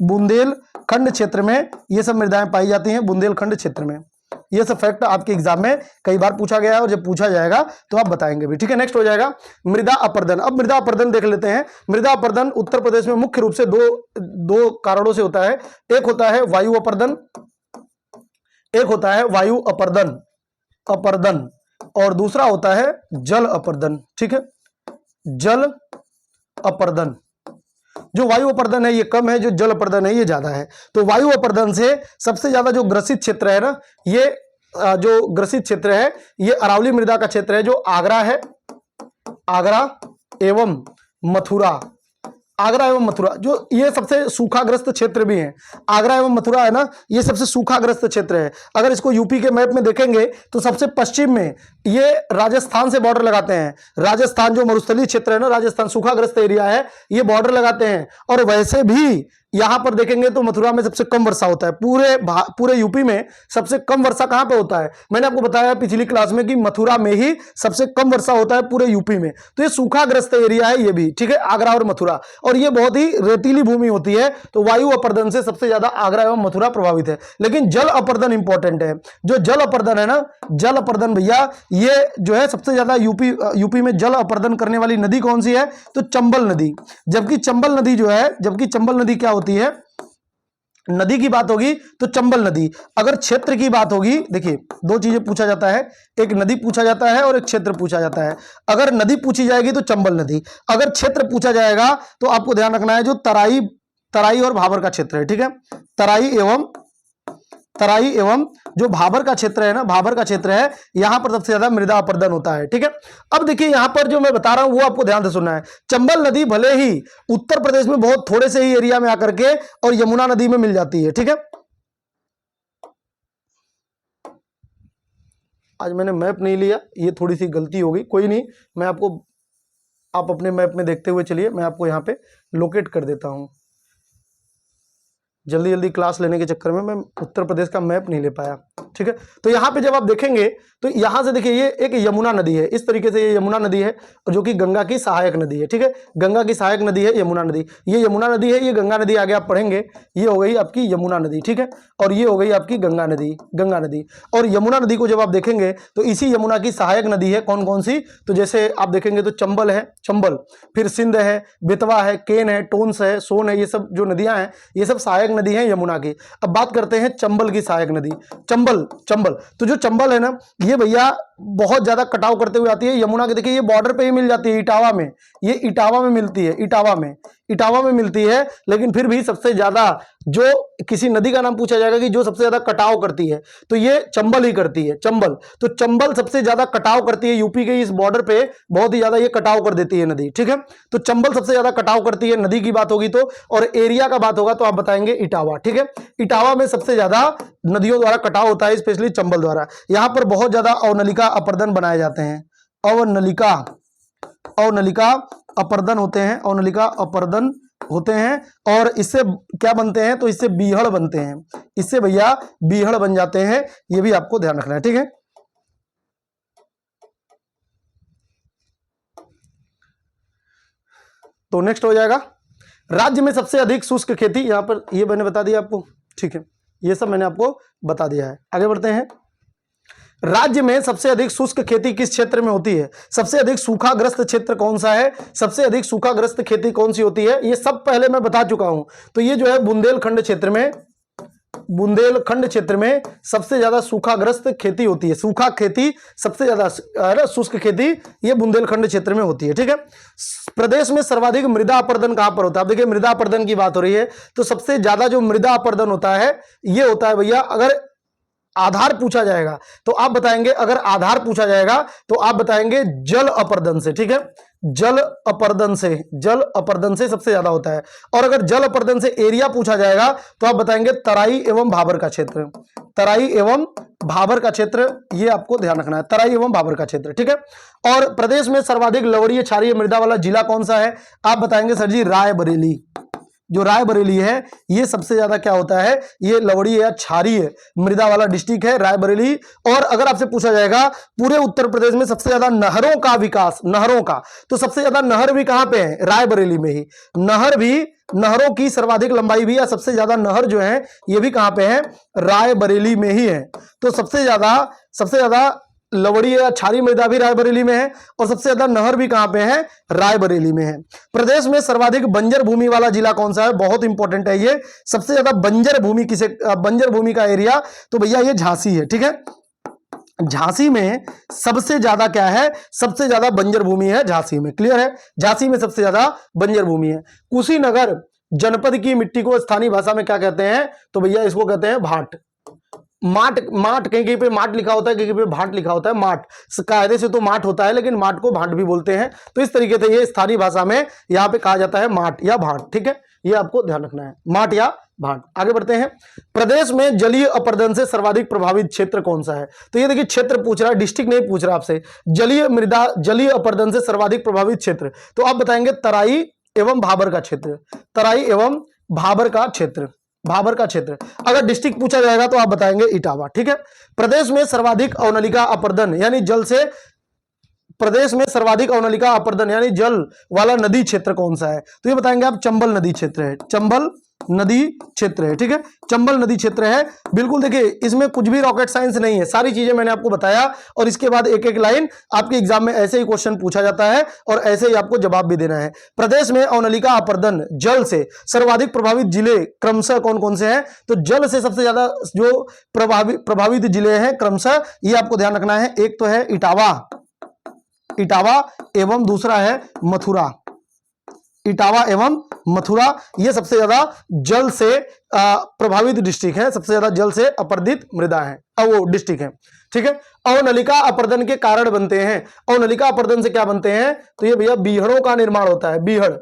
बुंदेलखंड क्षेत्र में ये सब मृदाएं पाई जाती हैं, बुंदेलखंड क्षेत्र में। ये सब फैक्ट आपके एग्जाम में कई बार पूछा गया है और जब पूछा जाएगा तो आप बताएंगे भी। ठीक है, नेक्स्ट हो जाएगा मृदा अपर्दन। अब मृदा अपर्दन देख लेते हैं। मृदा अपर्दन उत्तर प्रदेश में मुख्य रूप से दो कारणों से होता है। एक होता है वायु अपर्दन, एक होता है वायु अपर्दन और दूसरा होता है जल अपर्दन। ठीक है, जल अपर्दन। जो वायु अपर्दन है ये कम है, जो जल अपर्दन है ये ज्यादा है। तो वायु अपर्दन से सबसे ज्यादा जो ग्रसित क्षेत्र है ना, ये जो ग्रसित क्षेत्र है ये अरावली मृदा का क्षेत्र है, जो आगरा है, आगरा एवं मथुरा। आगरा एवं मथुरा जो ये सबसे सूखाग्रस्त क्षेत्र भी है। आगरा एवं मथुरा है ना, ये सबसे सूखाग्रस्त क्षेत्र है। अगर इसको यूपी के मैप में देखेंगे तो सबसे पश्चिम में ये राजस्थान से बॉर्डर लगाते हैं। राजस्थान जो मरुस्थलीय क्षेत्र है ना, राजस्थान सूखाग्रस्त एरिया है, ये बॉर्डर लगाते हैं। और वैसे भी यहां पर देखेंगे तो मथुरा में सबसे कम वर्षा होता है। पूरे यूपी में सबसे कम वर्षा कहां पे होता है? मैंने आपको बताया पिछली क्लास में कि मथुरा में ही सबसे कम वर्षा होता है पूरे यूपी में। तो ये सूखाग्रस्त एरिया है ये भी। ठीक है, आगरा और मथुरा, और ये बहुत ही रेतीली भूमि होती है। तो वायु अपर्दन से सबसे ज्यादा आगरा एवं मथुरा प्रभावित है। लेकिन जल अपर्दन इंपॉर्टेंट है। जो जल अपर्दन है ना, जल अपर्दन भैया, ये जो है सबसे ज्यादा यूपी में जल अपर्दन करने वाली नदी कौन सी है? तो चंबल नदी। जबकि चंबल नदी क्या होती है? नदी की बात होगी तो चंबल नदी। अगर क्षेत्र की बात होगी, देखिए दो चीजें पूछा जाता है, एक नदी पूछा जाता है और एक क्षेत्र पूछा जाता है। अगर नदी पूछी जाएगी तो चंबल नदी, अगर क्षेत्र पूछा जाएगा तो आपको ध्यान रखना है जो तराई और भाबर का क्षेत्र है। ठीक है, तराई एवं जो भाबर का क्षेत्र है ना, भाबर का क्षेत्र है, यहां पर सबसे ज्यादा मृदा अपर्दन होता है। ठीक है, अब देखिए यहां पर जो मैं बता रहा हूं वो आपको ध्यान से सुनना है। चंबल नदी भले ही उत्तर प्रदेश में बहुत थोड़े से ही एरिया में आकर के और यमुना नदी में मिल जाती है। ठीक है, आज मैंने मैप नहीं लिया, ये थोड़ी सी गलती हो गई, कोई नहीं, मैं आपको, आप अपने मैप में देखते हुए चलिए, मैं आपको यहां पे लोकेट कर देता हूं। जल्दी क्लास लेने के चक्कर में मैं उत्तर प्रदेश का मैप नहीं ले पाया। ठीक है, तो यहाँ पे जब आप देखेंगे तो यहाँ से देखिए ये एक यमुना नदी है, इस तरीके से ये यमुना नदी है जो कि गंगा की सहायक नदी है। ठीक है, गंगा की सहायक नदी है यमुना नदी। ये यमुना नदी है, ये गंगा नदी आगे आप पढ़ेंगे, ये हो गई आपकी यमुना नदी। ठीक है, और ये हो गई आपकी गंगा नदी। और यमुना नदी को जब आप देखेंगे तो इसी यमुना की सहायक नदी है कौन कौन सी? तो जैसे आप देखेंगे तो चंबल है, चंबल, फिर सिंध है, बेतवा है, केन है, टोंस है, सोन है, ये सब जो नदियां हैं ये सब सहायक नदी है यमुना की। अब बात करते हैं चंबल की सहायक नदी, चंबल। तो जो चंबल है ना, ये भैया बहुत ज्यादा कटाव करते हुए आती है यमुना के। देखिए ये बॉर्डर पे ही मिल जाती है, इटावा में, ये इटावा में मिलती है, इटावा में मिलती है। लेकिन फिर भी सबसे ज्यादा जो किसी नदी का नाम पूछा जाएगा कि जो सबसे ज्यादा कटाव करती है, तो ये चंबल ही करती है, चंबल। तो चंबल सबसे ज्यादा कटाव करती है यूपी के इस बॉर्डर पे, बहुत ही ज्यादा ये कटाव कर देती है नदी। ठीक है, तो चंबल सबसे ज्यादा कटाव करती है नदी की बात होगी तो, और एरिया का बात होगा तो आप बताएंगे इटावा। ठीक है, इटावा में सबसे ज्यादा नदियों द्वारा कटाव होता है, स्पेशली चंबल द्वारा। यहां पर बहुत ज्यादा अवनलिका अपर्दन बनाए जाते हैं, अवनलिका अपर्दन होते हैं, अवनलिका अपर्दन होते हैं। और इससे क्या बनते हैं? तो इससे बीहड़ बनते हैं, इससे भैया बीहड़ बन जाते हैं, ये भी आपको ध्यान रखना है। ठीक है, तो नेक्स्ट हो जाएगा राज्य में सबसे अधिक शुष्क खेती। यहां पर ये मैंने बता दिया आपको। ठीक है, ये सब मैंने आपको बता दिया है। आगे बढ़ते हैं। राज्य में सबसे अधिक शुष्क खेती किस क्षेत्र में होती है? सबसे अधिक सूखाग्रस्त क्षेत्र कौन सा है? सबसे अधिक सूखाग्रस्त खेती कौन सी होती है? ये सब पहले मैं बता चुका हूं। तो ये जो है बुंदेलखंड क्षेत्र में सबसे ज्यादा सूखाग्रस्त खेती होती है। सूखा खेती सबसे ज्यादा, शुष्क खेती ये बुंदेलखंड क्षेत्र में होती है। ठीक है, प्रदेश में सर्वाधिक मृदा अपर्दन कहां पर होता है? अब देखिए मृदा अपर्दन की बात हो रही है तो सबसे ज्यादा जो मृदा अपर्दन होता है ये होता है भैया, अगर आधार पूछा जाएगा तो आप बताएंगे, अगर आधार पूछा जाएगा तो आप बताएंगे जल अपर्दन से। ठीक है, जल अपर्दन से सबसे ज्यादा होता है। और अगर जल अपर्दन से एरिया पूछा जाएगा तो आप बताएंगे तराई एवं भाबर का क्षेत्र, तराई एवं भाबर का क्षेत्र, ये आपको ध्यान रखना है, तराई एवं भाबर का क्षेत्र। ठीक है, और प्रदेश में सर्वाधिक लवणीय क्षारीय मृदा वाला जिला कौन सा है? आप बताएंगे सर जी रायबरेली, जो रायबरेली है ये सबसे ज्यादा क्या होता है, ये लवड़ी या क्षारीय मृदा वाला डिस्ट्रिक्ट है रायबरेली। और अगर आपसे पूछा जाएगा पूरे उत्तर प्रदेश में सबसे ज्यादा नहरों का विकास, नहरों का, तो सबसे ज्यादा नहर भी कहां पे है, रायबरेली में ही। नहर भी, नहरों की सर्वाधिक लंबाई भी या सबसे ज्यादा नहर जो है ये भी कहां पे है, रायबरेली में ही है। तो सबसे ज्यादा लवड़ी या क्षारीय मृदा भी रायबरेली में है और सबसे ज्यादा नहर भी कहां पे है, रायबरेली में है। प्रदेश में सर्वाधिक बंजर भूमि वाला जिला कौन सा है, बहुत इंपॉर्टेंट है ये। सबसे ज्यादा बंजर भूमि बंजर भूमि का एरिया, तो भैया ये झांसी है, ठीक है। झांसी में सबसे ज्यादा क्या है, सबसे ज्यादा बंजर भूमि है झांसी में, क्लियर है। झांसी में सबसे ज्यादा बंजर भूमि है। कुशीनगर जनपद की मिट्टी को स्थानीय भाषा में क्या कहते हैं, तो भैया इसको कहते हैं भाट। माट, कहीं कहीं पे माट लिखा होता है, कहीं कहीं पे भाट लिखा होता है। माट कायदे से तो माट होता है, लेकिन माट को भाट भी बोलते हैं। तो इस तरीके से ये स्थानीय भाषा में यहां पे कहा जाता है माट या भाट, ठीक है। ये आपको ध्यान रखना है, माट या भाट। आगे बढ़ते हैं। प्रदेश में जलीय अपरदन से सर्वाधिक प्रभावित क्षेत्र कौन सा है, तो ये देखिए क्षेत्र पूछ रहा है, डिस्ट्रिक्ट नहीं पूछ रहा आपसे। जलीय मृदा, जलीय अपरदन से सर्वाधिक प्रभावित क्षेत्र, तो आप बताएंगे तराई एवं भाबर का क्षेत्र, तराई एवं भाबर का क्षेत्र, भाबर का क्षेत्र। अगर डिस्ट्रिक्ट पूछा जाएगा तो आप बताएंगे इटावा, ठीक है। प्रदेश में सर्वाधिक अवनलिका अपरदन यानी जल से, प्रदेश में सर्वाधिक अवनलिका अपरदन यानी जल वाला नदी क्षेत्र कौन सा है, तो ये बताएंगे आप चंबल नदी क्षेत्र है, चंबल नदी क्षेत्र है, ठीक है। चंबल नदी क्षेत्र है, बिल्कुल। देखिए इसमें कुछ भी रॉकेट साइंस नहीं है, सारी चीजें मैंने आपको बताया और इसके बाद एक एक लाइन आपके एग्जाम में ऐसे ही क्वेश्चन पूछा जाता है और ऐसे ही आपको जवाब भी देना है। प्रदेश में अवनलिका अपरदन जल से सर्वाधिक प्रभावित जिले क्रमशः कौन कौन से हैं, तो जल से सबसे ज्यादा जो प्रभावित जिले हैं क्रमशः, ये आपको ध्यान रखना है। एक तो है इटावा, इटावा एवं दूसरा है मथुरा, इटावा एवं मथुरा, ये सबसे ज्यादा जल से प्रभावित डिस्ट्रिक्ट है, सबसे ज्यादा जल से अपरदित मृदा है, वो डिस्ट्रिक्ट है, ठीक है। अवनलिका अपरदन के कारण बनते हैं, अवनलिका अपरदन से क्या बनते हैं, तो ये भैया बीहड़ों का निर्माण होता है। बीहड़,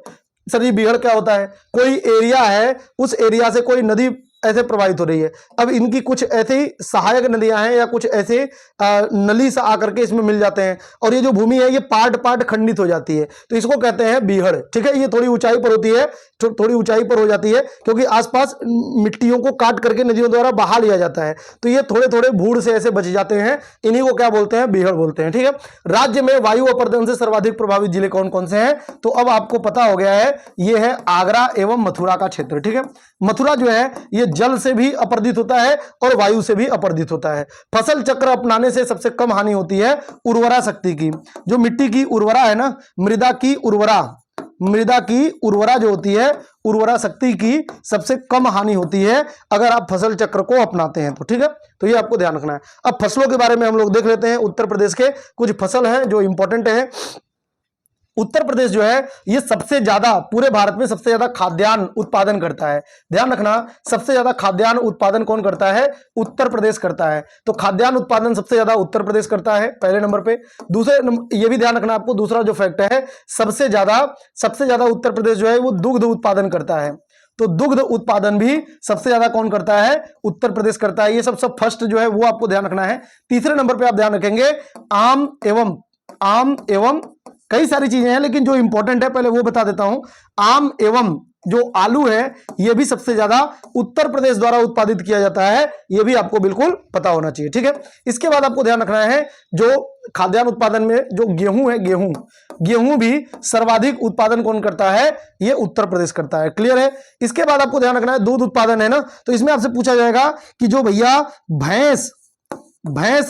सर ये बीहड़ क्या होता है, कोई एरिया है, उस एरिया से कोई नदी ऐसे प्रभावित हो रही है। अब इनकी कुछ ऐसे ही सहायक नदियां हैं या कुछ ऐसे नली से आकर के इसमें मिल जाते हैं और ये जो भूमि है ये पार्ट पार्ट खंडित हो जाती है, तो इसको कहते हैं बीहड़, ठीक है। ये थोड़ी ऊंचाई पर होती है, थोड़ी ऊंचाई पर हो जाती है क्योंकि आसपास मिट्टियों को काट करके नदियों द्वारा बहा लिया जाता है, तो ये थोड़े थोड़े भूड़ से ऐसे बच जाते हैं, इन्हीं को क्या बोलते हैं, बीहड़ बोलते हैं, ठीक है। राज्य में वायु अपरदन से सर्वाधिक प्रभावित जिले कौन कौन से हैं, तो अब आपको पता हो गया है, ये है आगरा एवं मथुरा का क्षेत्र, ठीक है। मथुरा जो है ये जल से भी अपरदित होता है और वायु से भी अपरदित होता है। फसल चक्र अपनाने से सबसे कम हानि होती है उर्वरा शक्ति की, जो मिट्टी की उर्वरा है ना, मृदा की उर्वरा जो होती है, उर्वरा शक्ति की सबसे कम हानि होती है अगर आप फसल चक्र को अपनाते हैं तो, ठीक है। तो ये आपको ध्यान रखना है। अब फसलों के बारे में हम लोग देख लेते हैं। उत्तर प्रदेश के कुछ फसल हैं जो इंपॉर्टेंट है। उत्तर प्रदेश जो है ये सबसे ज्यादा, पूरे भारत में सबसे ज्यादा खाद्यान्न उत्पादन करता है। ध्यान रखना, सबसे ज्यादा खाद्यान्न उत्पादन कौन करता है, उत्तर प्रदेश करता है। तो खाद्यान्न उत्पादन सबसे ज्यादा उत्तर प्रदेश करता है पहले नंबर पे। दूसरे ये भी ध्यान रखना आपको, दूसरा जो फैक्ट है, सबसे ज्यादा उत्तर प्रदेश जो है वो दुग्ध उत्पादन करता है। तो दुग्ध उत्पादन भी सबसे ज्यादा कौन करता है, उत्तर प्रदेश करता है। ये सब फर्स्ट जो है वो आपको ध्यान रखना है। तीसरे नंबर पे आप ध्यान रखेंगे आम एवं कई सारी चीजें हैं लेकिन जो इंपॉर्टेंट है पहले वो बता देता हूं। आम एवं जो आलू है ये भी सबसे ज्यादा उत्तर प्रदेश द्वारा उत्पादित किया जाता है, ये भी आपको बिल्कुल पता होना चाहिए, ठीक है। इसके बाद आपको ध्यान रखना है जो खाद्यान्न उत्पादन में जो गेहूं है, गेहूं भी सर्वाधिक उत्पादन कौन करता है, ये उत्तर प्रदेश करता है, क्लियर है। इसके बाद आपको ध्यान रखना है दूध उत्पादन है ना, तो इसमें आपसे पूछा जाएगा कि जो भैया भैंस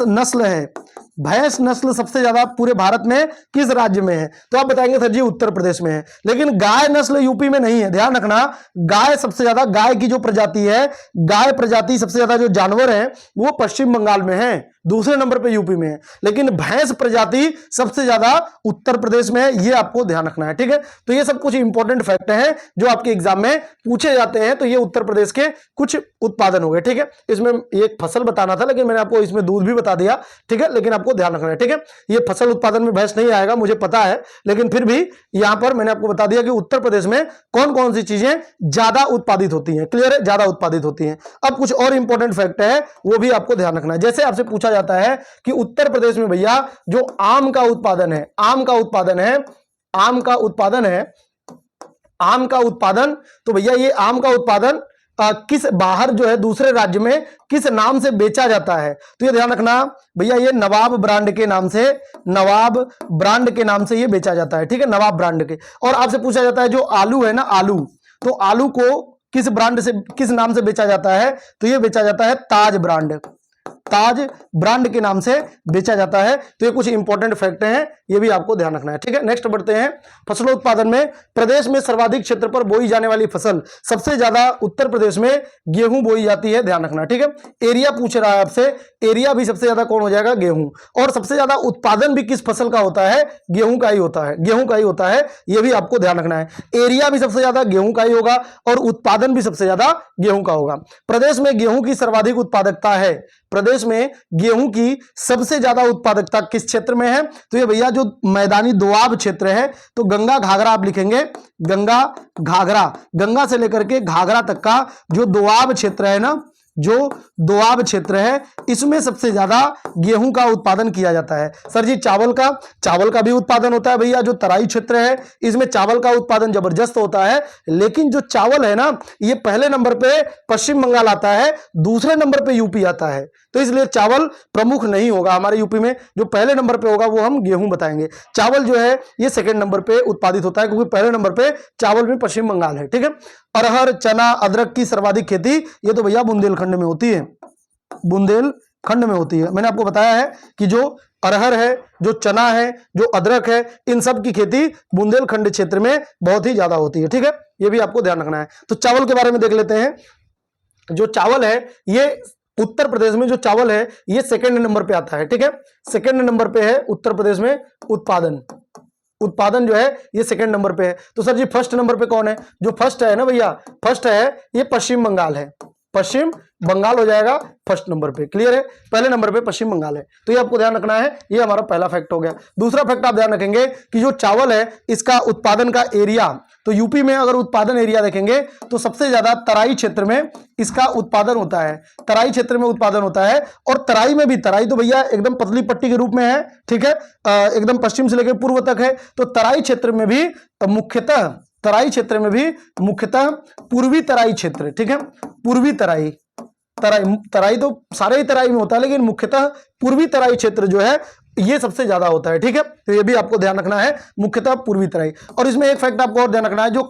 नस्ल है, भैंस नस्ल सबसे ज्यादा पूरे भारत में किस राज्य में है, तो आप बताएंगे सर जी उत्तर प्रदेश में है। लेकिन गाय नस्ल यूपी में नहीं है, ध्यान रखना। गाय सबसे ज्यादा, गाय की जो प्रजाति है, गाय प्रजाति सबसे ज्यादा जो जानवर है वो पश्चिम बंगाल में है, दूसरे नंबर पे यूपी में है। लेकिन भैंस प्रजाति सबसे ज्यादा उत्तर प्रदेश में है, ये आपको ध्यान रखना है, ठीक है। तो ये सब कुछ इंपॉर्टेंट फैक्ट हैं जो आपके एग्जाम में पूछे जाते हैं। तो ये उत्तर प्रदेश के कुछ उत्पादन हो गए, ठीक है। इसमें एक फसल बताना था लेकिन मैंने आपको इसमें दूध भी बता दिया, ठीक है। लेकिन आपको ध्यान रखना है, ठीक है। ये फसल उत्पादन में भैंस नहीं आएगा मुझे पता है, लेकिन फिर भी यहां पर मैंने आपको बता दिया कि उत्तर प्रदेश में कौन कौन सी चीजें ज्यादा उत्पादित होती हैं, क्लियर है, ज्यादा उत्पादित होती हैं। अब कुछ और इंपॉर्टेंट फैक्ट है वो भी आपको ध्यान रखना है। जैसे आपसे पूछा जाता है कि उत्तर प्रदेश में भैया जो आम का उत्पादन है, आम का उत्पादन, तो भैया ये आम का उत्पादन किस बाहर जो है दूसरे राज्य में किस नाम से बेचा जाता है, तो ये ध्यान रखना भैया, ये नवाब ब्रांड के नाम से, नवाब ब्रांड के नाम से ये बेचा जाता है, ठीक है, नवाब ब्रांड के। और आपसे पूछा जाता है जो आलू है ना, आलू, तो आलू को किस ब्रांड से, किस नाम से बेचा जाता है, तो ये बेचा जाता है ताज ब्रांड, ताज ब्रांड के नाम से बेचा जाता है। तो ये कुछ इंपॉर्टेंट फैक्ट हैं, ये भी आपको ध्यान रखना है, ठीक है। नेक्स्ट बढ़ते हैं, फसलों उत्पादन में प्रदेश में सर्वाधिक क्षेत्र पर बोई जाने वाली फसल, सबसे ज्यादा उत्तर प्रदेश में गेहूं बोई जाती है, ध्यान रखना, ठीक है। एरिया पूछ रहा है आपसे, एरिया भी सबसे ज्यादा कौन हो जाएगा, गेहूं। और सबसे ज्यादा उत्पादन भी किस फसल का होता है, गेहूं का ही होता है, गेहूं का ही होता है, यह भी आपको ध्यान रखना है। एरिया भी सबसे ज्यादा गेहूं का ही होगा और उत्पादन भी सबसे ज्यादा गेहूं का होगा। प्रदेश में गेहूं की सर्वाधिक उत्पादकता है, प्रदेश में गेहूं की सबसे ज्यादा उत्पादकता किस क्षेत्र में है, तो ये भैया जो मैदानी दोआब क्षेत्र है, तो गंगा घाघरा आप लिखेंगे, गंगा घाघरा, गंगा से लेकर के घाघरा तक का जो दोआब क्षेत्र है ना, जो दोआब क्षेत्र है, इसमें सबसे ज्यादा गेहूं का उत्पादन किया जाता है। सर जी चावल का भी उत्पादन होता है भैया, जो तराई क्षेत्र है इसमें चावल का उत्पादन जबरदस्त होता है, लेकिन जो चावल है ना, ये पहले नंबर पे पश्चिम बंगाल आता है, दूसरे नंबर पे यूपी आता है, तो इसलिए चावल प्रमुख नहीं होगा हमारे यूपी में। जो पहले नंबर पे होगा वो हम गेहूं बताएंगे। चावल जो है ये सेकेंड नंबर पे उत्पादित होता है, क्योंकि पहले नंबर पे चावल में पश्चिम बंगाल है, ठीक है। अरहर, चना, अदरक की सर्वाधिक खेती ये तो भैया बुंदेलखंड में होती है, बुंदेलखंड में होती है। मैंने आपको बताया है कि जो अरहर है, जो चना है, जो अदरक है, इन सब की खेती बुंदेलखंड क्षेत्र में बहुत ही ज्यादा होती है, ठीक है, ये भी आपको ध्यान रखना है। तो चावल के बारे में देख लेते हैं। जो चावल है ये उत्तर प्रदेश में, जो चावल है ये सेकंड नंबर पे आता है, ठीक है, सेकंड नंबर पे है उत्तर प्रदेश में उत्पादन जो है ये सेकंड नंबर पे है। तो सर जी फर्स्ट नंबर पे कौन है, जो फर्स्ट है ना भैया, फर्स्ट है ये पश्चिम बंगाल है, पश्चिम बंगाल हो जाएगा फर्स्ट नंबर पे, क्लियर है, पहले नंबर पे पश्चिम बंगाल है। तो ये आपको ध्यान रखना है, ये हमारा पहला फैक्ट हो गया। दूसरा फैक्ट आप ध्यान रखेंगे कि जो चावल है इसका उत्पादन का एरिया, तो यूपी में अगर उत्पादन एरिया देखेंगे तो सबसे ज्यादा तराई क्षेत्र में इसका उत्पादन होता है, तराई क्षेत्र में उत्पादन होता है। और तराई में भी, तराई तो भैया एकदम पतली पट्टी के रूप में है, ठीक है, एकदम पश्चिम से लेकर पूर्व तक है। तो तराई क्षेत्र में भी मुख्यतः, तराई क्षेत्र में भी मुख्यतः पूर्वी तराई क्षेत्र, ठीक है, पूर्वी तराई, तराई तो सारे ही तराई में होता है, लेकिन मुख्यतः पूर्वी तराई क्षेत्र जो है ये सबसे ज्यादा होता है, ठीक है। तो ये भी आपको ध्यान रखना है, मुख्यतः पूर्वी तराई। और इसमें एक फैक्ट आपको और ध्यान रखना है, जो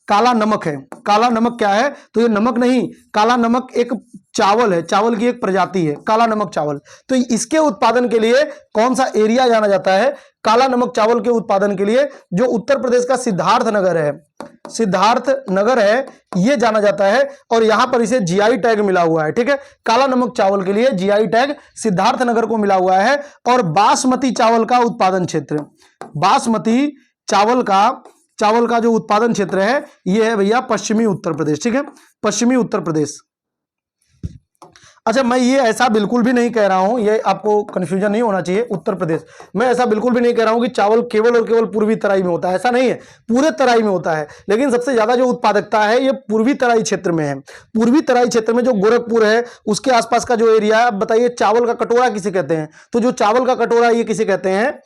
काला नमक है, काला नमक क्या है, तो ये नमक नहीं, काला नमक एक चावल है, चावल की एक प्रजाति है काला नमक चावल। तो इसके उत्पादन के लिए कौन सा एरिया जाना जाता है, काला नमक चावल के उत्पादन के लिए जो उत्तर प्रदेश का सिद्धार्थ नगर है, सिद्धार्थ नगर है, ये जाना जाता है। और यहां पर इसे जीआई टैग मिला हुआ है, ठीक है, काला नमक चावल के लिए जीआई टैग सिद्धार्थ नगर को मिला हुआ है। और बासमती चावल का उत्पादन क्षेत्र, बासमती चावल का जो उत्पादन क्षेत्र है ये है भैया पश्चिमी उत्तर प्रदेश, ठीक है, पश्चिमी उत्तर प्रदेश। अच्छा, मैं ये ऐसा बिल्कुल भी नहीं कह रहा हूं, ये आपको कंफ्यूजन नहीं होना चाहिए, उत्तर प्रदेश, मैं ऐसा बिल्कुल भी नहीं कह रहा हूं कि चावल केवल और केवल पूर्वी तराई में होता है, ऐसा नहीं है, पूरे तराई में होता है, लेकिन सबसे ज्यादा जो उत्पादकता है ये पूर्वी तराई क्षेत्र में है। पूर्वी तराई क्षेत्र में जो गोरखपुर है उसके आसपास का जो एरिया है, बताइए चावल का कटोरा किसे कहते हैं, तो जो चावल का कटोरा ये किसे कहते हैं,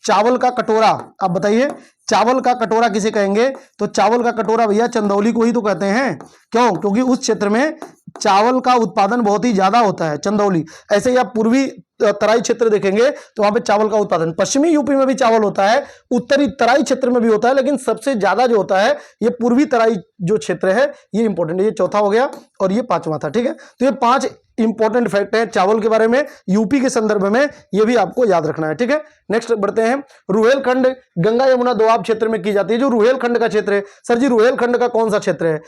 चावल का कटोरा, आप बताइए चावल का कटोरा किसे कहेंगे, तो चावल का कटोरा भैया चंदौली को ही तो कहते हैं। क्यों, क्योंकि उस क्षेत्र में चावल का उत्पादन बहुत ही ज्यादा होता है, चंदौली। ऐसे ही आप पूर्वी तराई क्षेत्र देखेंगे तो वहां पे चावल का उत्पादन, पश्चिमी यूपी में भी चावल होता है, उत्तरी तराई क्षेत्र में भी होता है, लेकिन सबसे ज्यादा जो होता है ये पूर्वी तराई जो क्षेत्र है, ये इंपॉर्टेंट है। ये चौथा हो गया और ये पांचवा था, ठीक है। तो ये 5 इंपॉर्टेंट फैक्ट है चावल के बारे में, यूपी के संदर्भ में, ये भी आपको याद रखना है, ठीक है। नेक्स्ट बढ़ते हैं, रुहेलखंड गंगा यमुना दोआब क्षेत्र में की जाती है। जो रुहेलखंड का क्षेत्र है, सर जी रुहेलखंड का कौन सा क्षेत्र है,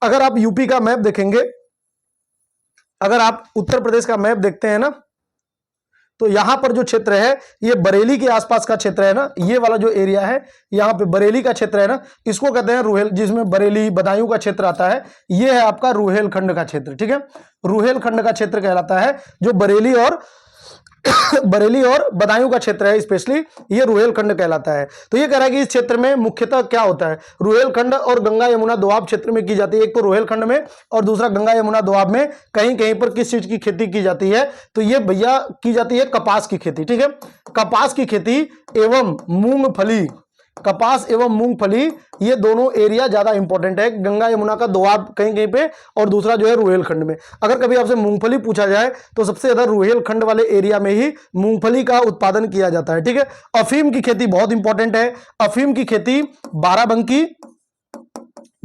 अगर आप यूपी का मैप देखेंगे, अगर आप उत्तर प्रदेश का मैप देखते हैं ना, तो यहां पर जो क्षेत्र है ये बरेली के आसपास का क्षेत्र है ना, ये वाला जो एरिया है यहां पे बरेली का क्षेत्र है ना, इसको कहते हैं रुहेल, जिसमें बरेली बदायूं का क्षेत्र आता है, ये है आपका रुहेलखंड का क्षेत्र, ठीक है, रुहेलखंड का क्षेत्र कहलाता है। जो बरेली और बदायूं का क्षेत्र है, स्पेशली ये रुहेलखंड कहलाता है। तो ये कह रहा है कि इस क्षेत्र में मुख्यतः क्या होता है, रुहेलखंड और गंगा यमुना दोआब क्षेत्र में की जाती है, एक तो रुहेलखंड में और दूसरा गंगा यमुना दोआब में कहीं कहीं पर किस चीज की खेती की जाती है, तो ये भैया की जाती है कपास की खेती, ठीक है, कपास की खेती एवं मूंगफली, कपास एवं मूंगफली, ये दोनों एरिया ज्यादा इंपॉर्टेंट है। गंगा यमुना का दोआब कहीं कहीं पे, और दूसरा जो है रुहेलखंड में। अगर कभी आपसे मूंगफली पूछा जाए तो सबसे ज्यादा रुहेलखंड वाले एरिया में ही मूंगफली का उत्पादन किया जाता है, ठीक है। अफीम की खेती बहुत इंपॉर्टेंट है। अफीम की खेती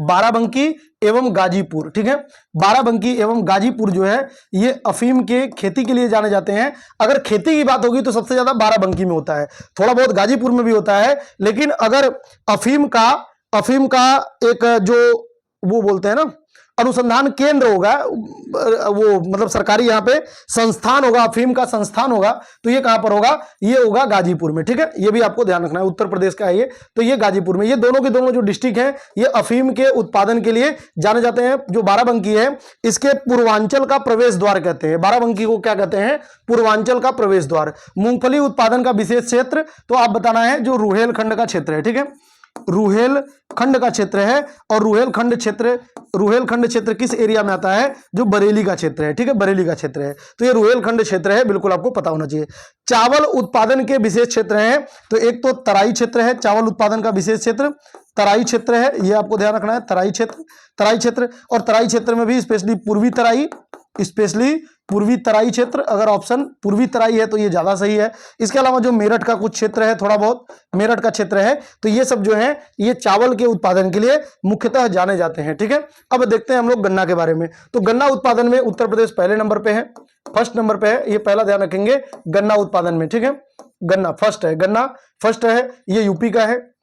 बाराबंकी एवं गाजीपुर, ठीक है। बाराबंकी एवं गाजीपुर जो है ये अफीम के खेती के लिए जाने जाते हैं। अगर खेती की बात होगी तो सबसे ज्यादा बाराबंकी में होता है, थोड़ा बहुत गाजीपुर में भी होता है, लेकिन अगर अफीम का एक जो वो बोलते हैं ना अनुसंधान केंद्र होगा, वो मतलब सरकारी यहाँ पे संस्थान होगा, अफीम का संस्थान होगा, तो ये कहां पर होगा, ये होगा गाजीपुर में, ठीक है। ये भी आपको ध्यान रखना है, उत्तर प्रदेश का है ये, तो ये गाजीपुर में। ये दोनों के दोनों जो डिस्ट्रिक्ट हैं ये अफीम के उत्पादन के लिए जाने जाते हैं। जो बाराबंकी है इसके पूर्वांचल का प्रवेश द्वार कहते हैं। बाराबंकी को क्या कहते हैं, पूर्वांचल का प्रवेश द्वार। मूंगफली उत्पादन का विशेष क्षेत्र तो आप बताना है जो रुहेलखंड का क्षेत्र है, ठीक है। रुहेलखंड का क्षेत्र है, और रुहेलखंड क्षेत्र किस एरिया में आता है, जो बरेली का क्षेत्र है, ठीक है, बरेली का क्षेत्र है। तो ये रुहेलखंड क्षेत्र है, बिल्कुल आपको पता होना चाहिए। चावल उत्पादन के विशेष क्षेत्र हैं, तो एक तो तराई क्षेत्र है, चावल उत्पादन का विशेष क्षेत्र तराई क्षेत्र है, ये आपको ध्यान रखना है, तराई क्षेत्र। और तराई क्षेत्र में भी स्पेशली पूर्वी तराई क्षेत्र, अगर ऑप्शन पूर्वी तराई है तो ये ज्यादा सही है। इसके अलावा जो मेरठ का कुछ क्षेत्र है, थोड़ा बहुत मेरठ का क्षेत्र है, तो ये सब जो है ये चावल के उत्पादन के लिए मुख्यतः जाने जाते हैं, ठीक है। अब देखते हैं हम लोग गन्ना के बारे में। तो गन्ना उत्पादन में उत्तर प्रदेश पहले नंबर पे है, फर्स्ट नंबर पे है, ये पहला ध्यान रखेंगे गन्ना उत्पादन में, ठीक है। गन्ना फर्स्ट है, ये यूपी का है,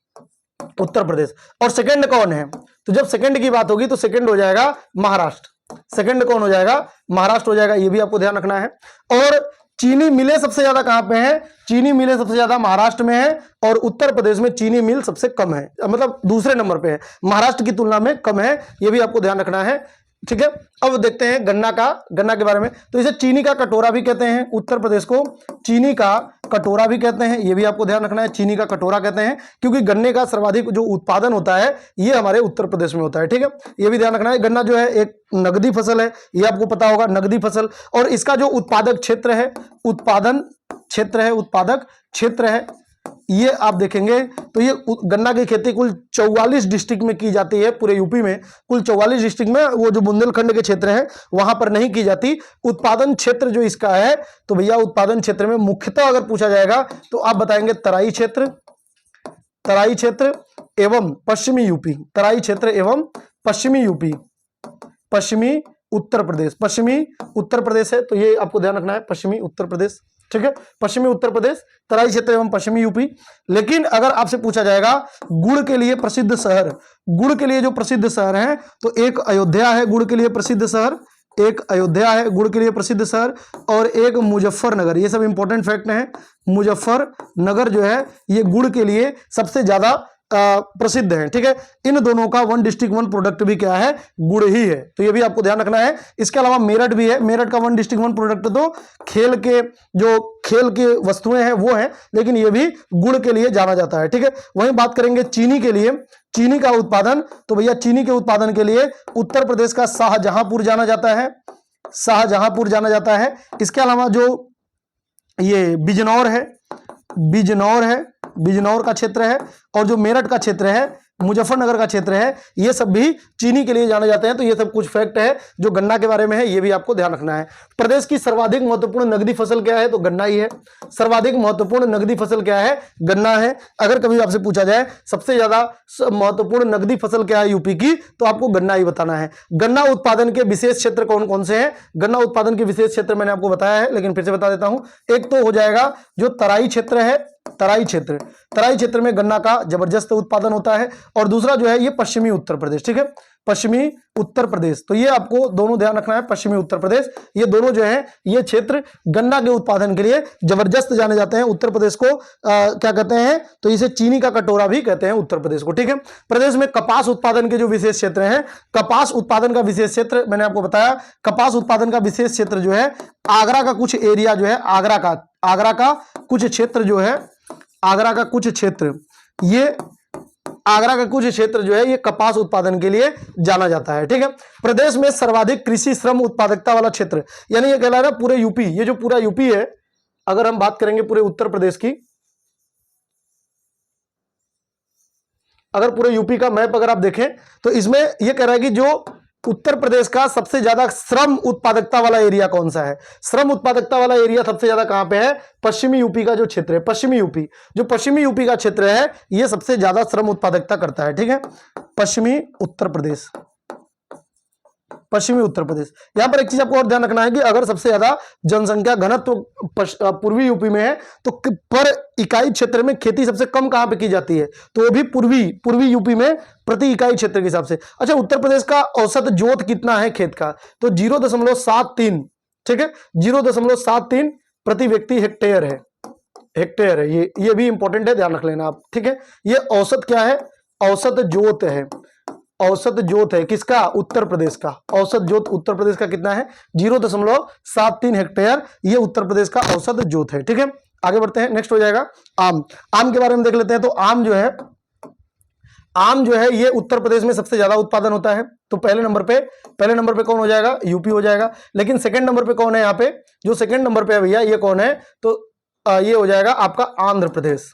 उत्तर प्रदेश। और सेकंड कौन है, तो जब सेकंड की बात होगी तो सेकंड हो जाएगा महाराष्ट्र। सेकंड कौन हो जाएगा, महाराष्ट्र हो जाएगा, ये भी आपको ध्यान रखना है। और चीनी मिलें सबसे ज्यादा कहां पे है, चीनी मिलें सबसे ज्यादा महाराष्ट्र में है, और उत्तर प्रदेश में चीनी मिल सबसे कम है, मतलब दूसरे नंबर पे है, महाराष्ट्र की तुलना में कम है, ये भी आपको ध्यान रखना है, ठीक है। अब देखते हैं गन्ना के बारे में। तो इसे चीनी का कटोरा भी कहते हैं, उत्तर प्रदेश को चीनी का कटोरा भी कहते हैं, ये भी आपको ध्यान रखना है, चीनी का कटोरा कहते हैं, क्योंकि गन्ने का सर्वाधिक जो उत्पादन होता है ये हमारे उत्तर प्रदेश में होता है, ठीक है, ये भी ध्यान रखना है। गन्ना जो है एक नगदी फसल है, ये आपको पता होगा, नगदी फसल। और इसका जो उत्पादक क्षेत्र है, ये आप देखेंगे तो ये गन्ना की खेती कुल 44 डिस्ट्रिक्ट में की जाती है, पूरे यूपी में कुल 44 डिस्ट्रिक्ट में, वो जो बुंदेलखंड के क्षेत्र हैं वहां पर नहीं की जाती। उत्पादन क्षेत्र जो इसका है, तो भैया उत्पादन क्षेत्र में मुख्यतः अगर पूछा जाएगा तो आप बताएंगे तराई क्षेत्र एवं पश्चिमी यूपी, तराई क्षेत्र एवं पश्चिमी यूपी, पश्चिमी उत्तर प्रदेश है, तो ये आपको ध्यान रखना है, पश्चिमी उत्तर प्रदेश, ठीक है, पश्चिमी उत्तर प्रदेश, तराई क्षेत्र एवं पश्चिमी यूपी। लेकिन अगर आपसे पूछा जाएगा गुड़ के लिए प्रसिद्ध शहर, गुड़ के लिए जो प्रसिद्ध शहर है, तो एक अयोध्या है गुड़ के लिए प्रसिद्ध शहर, और एक मुजफ्फरनगर, ये सब इंपॉर्टेंट फैक्ट हैं। मुजफ्फरनगर जो है ये गुड़ के लिए सबसे ज्यादा प्रसिद्ध है, ठीक है। इन दोनों का वन डिस्ट्रिक्ट वन प्रोडक्ट भी क्या है, गुड़ ही है, तो ये भी आपको ध्यान रखना है। इसके अलावा मेरठ भी है, मेरठ का वन डिस्ट्रिक्ट वन प्रोडक्ट तो खेल के वस्तुएं हैं वो है, लेकिन ये भी गुड़ के लिए जाना जाता है, ठीक है। वहीं बात करेंगे चीनी के लिए, चीनी का उत्पादन, तो भैया चीनी के उत्पादन के लिए उत्तर प्रदेश का शाहजहांपुर जाना जाता है। इसके अलावा जो ये बिजनौर का क्षेत्र है, और जो मेरठ का क्षेत्र है, मुजफ्फरनगर का क्षेत्र है, ये सब भी चीनी के लिए जाने जाते हैं। तो ये सब कुछ फैक्ट है जो गन्ना के बारे में है, ये भी आपको ध्यान रखना है। प्रदेश की सर्वाधिक महत्वपूर्ण नगदी फसल क्या है, तो गन्ना ही है। सर्वाधिक महत्वपूर्ण नगदी फसल क्या है, गन्ना है। अगर कभी आपसे पूछा जाए सबसे ज्यादा महत्वपूर्ण नगदी फसल क्या है यूपी की, तो आपको गन्ना ही बताना है। गन्ना उत्पादन के विशेष क्षेत्र कौन कौन से हैं, गन्ना उत्पादन के विशेष क्षेत्र मैंने आपको बताया है, लेकिन फिर से बता देता हूं। एक तो हो जाएगा जो तराई क्षेत्र है, तराई क्षेत्र में गन्ना का जबरदस्त उत्पादन होता है, और दूसरा जो है ये पश्चिमी उत्तर प्रदेश, ठीक है, पश्चिमी उत्तर प्रदेश। तो ये आपको दोनों ध्यान रखना है, पश्चिमी उत्तर प्रदेश, ये दोनों जो है ये क्षेत्र गन्ना के उत्पादन के लिए जबरदस्त जाने जाते हैं। उत्तर प्रदेश को क्या कहते हैं, तो इसे चीनी का कटोरा भी कहते हैं उत्तर प्रदेश को, ठीक है। प्रदेश में कपास उत्पादन के जो विशेष क्षेत्र हैं, कपास उत्पादन का विशेष क्षेत्र मैंने आपको बताया, कपास उत्पादन का विशेष क्षेत्र जो है आगरा का कुछ एरिया जो है, आगरा का कुछ क्षेत्र जो है, आगरा का कुछ क्षेत्र जो है ये कपास उत्पादन के लिए जाना जाता है, ठीक है। प्रदेश में सर्वाधिक कृषि श्रम उत्पादकता वाला क्षेत्र, यानी ये कहला है ना पूरे यूपी, ये जो पूरा यूपी है, अगर हम बात करेंगे पूरे उत्तर प्रदेश की, अगर पूरे यूपी का मैप अगर आप देखें तो इसमें यह कह रहा है कि जो उत्तर प्रदेश का सबसे ज्यादा श्रम उत्पादकता वाला एरिया कौन सा है। श्रम उत्पादकता वाला एरिया सबसे ज्यादा कहां पे है, पश्चिमी यूपी का जो क्षेत्र है, पश्चिमी यूपी, जो पश्चिमी यूपी का क्षेत्र है यह सबसे ज्यादा श्रम उत्पादकता करता है। ठीक है, पश्चिमी उत्तर प्रदेश, पश्चिमी उत्तर प्रदेश। यहां पर एक चीज आपको और ध्यान रखना है कि अगर सबसे ज्यादा जनसंख्या घनत्व पूर्वी यूपी में है तो पर इकाई क्षेत्र में खेती सबसे कम कहां पे की जाती है, तो वो भी पूर्वी यूपी में प्रति इकाई क्षेत्र के हिसाब से। अच्छा, उत्तर प्रदेश का औसत जोत कितना है खेत का, तो 0.73, ठीक है, 0.73 प्रति व्यक्ति हेक्टेयर है, हेक्टेयर है। ये भी इंपॉर्टेंट है, ध्यान रख लेना आप। ठीक है, ये औसत क्या है, औसत जोत है, औसत जोत है किसका, उत्तर प्रदेश का। औसत जोत उत्तर प्रदेश का कितना है, 0.73 हेक्टेयर, ये उत्तर प्रदेश का औसत जोत है। ठीक है, आगे बढ़ते हैं, नेक्स्ट हो जाएगा आम। आम के बारे में देख लेते हैं। तो आम जो है ये उत्तर प्रदेश में सबसे ज्यादा उत्पादन होता है। तो पहले नंबर पे कौन हो जाएगा, यूपी हो जाएगा। लेकिन सेकंड नंबर पे कौन है, यहाँ पे जो सेकंड नंबर पे है भैया ये कौन है, तो ये हो जाएगा आपका आंध्र प्रदेश।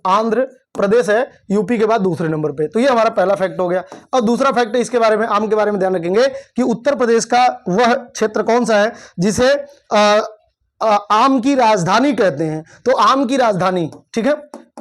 आंध्र प्रदेश है यूपी के बाद दूसरे नंबर पे। तो ये हमारा पहला फैक्ट हो गया। अब दूसरा फैक्ट इसके बारे में, आम के बारे में ध्यान रखेंगे कि उत्तर प्रदेश का वह क्षेत्र कौन सा है जिसे आम की राजधानी कहते हैं। तो आम की राजधानी, ठीक है,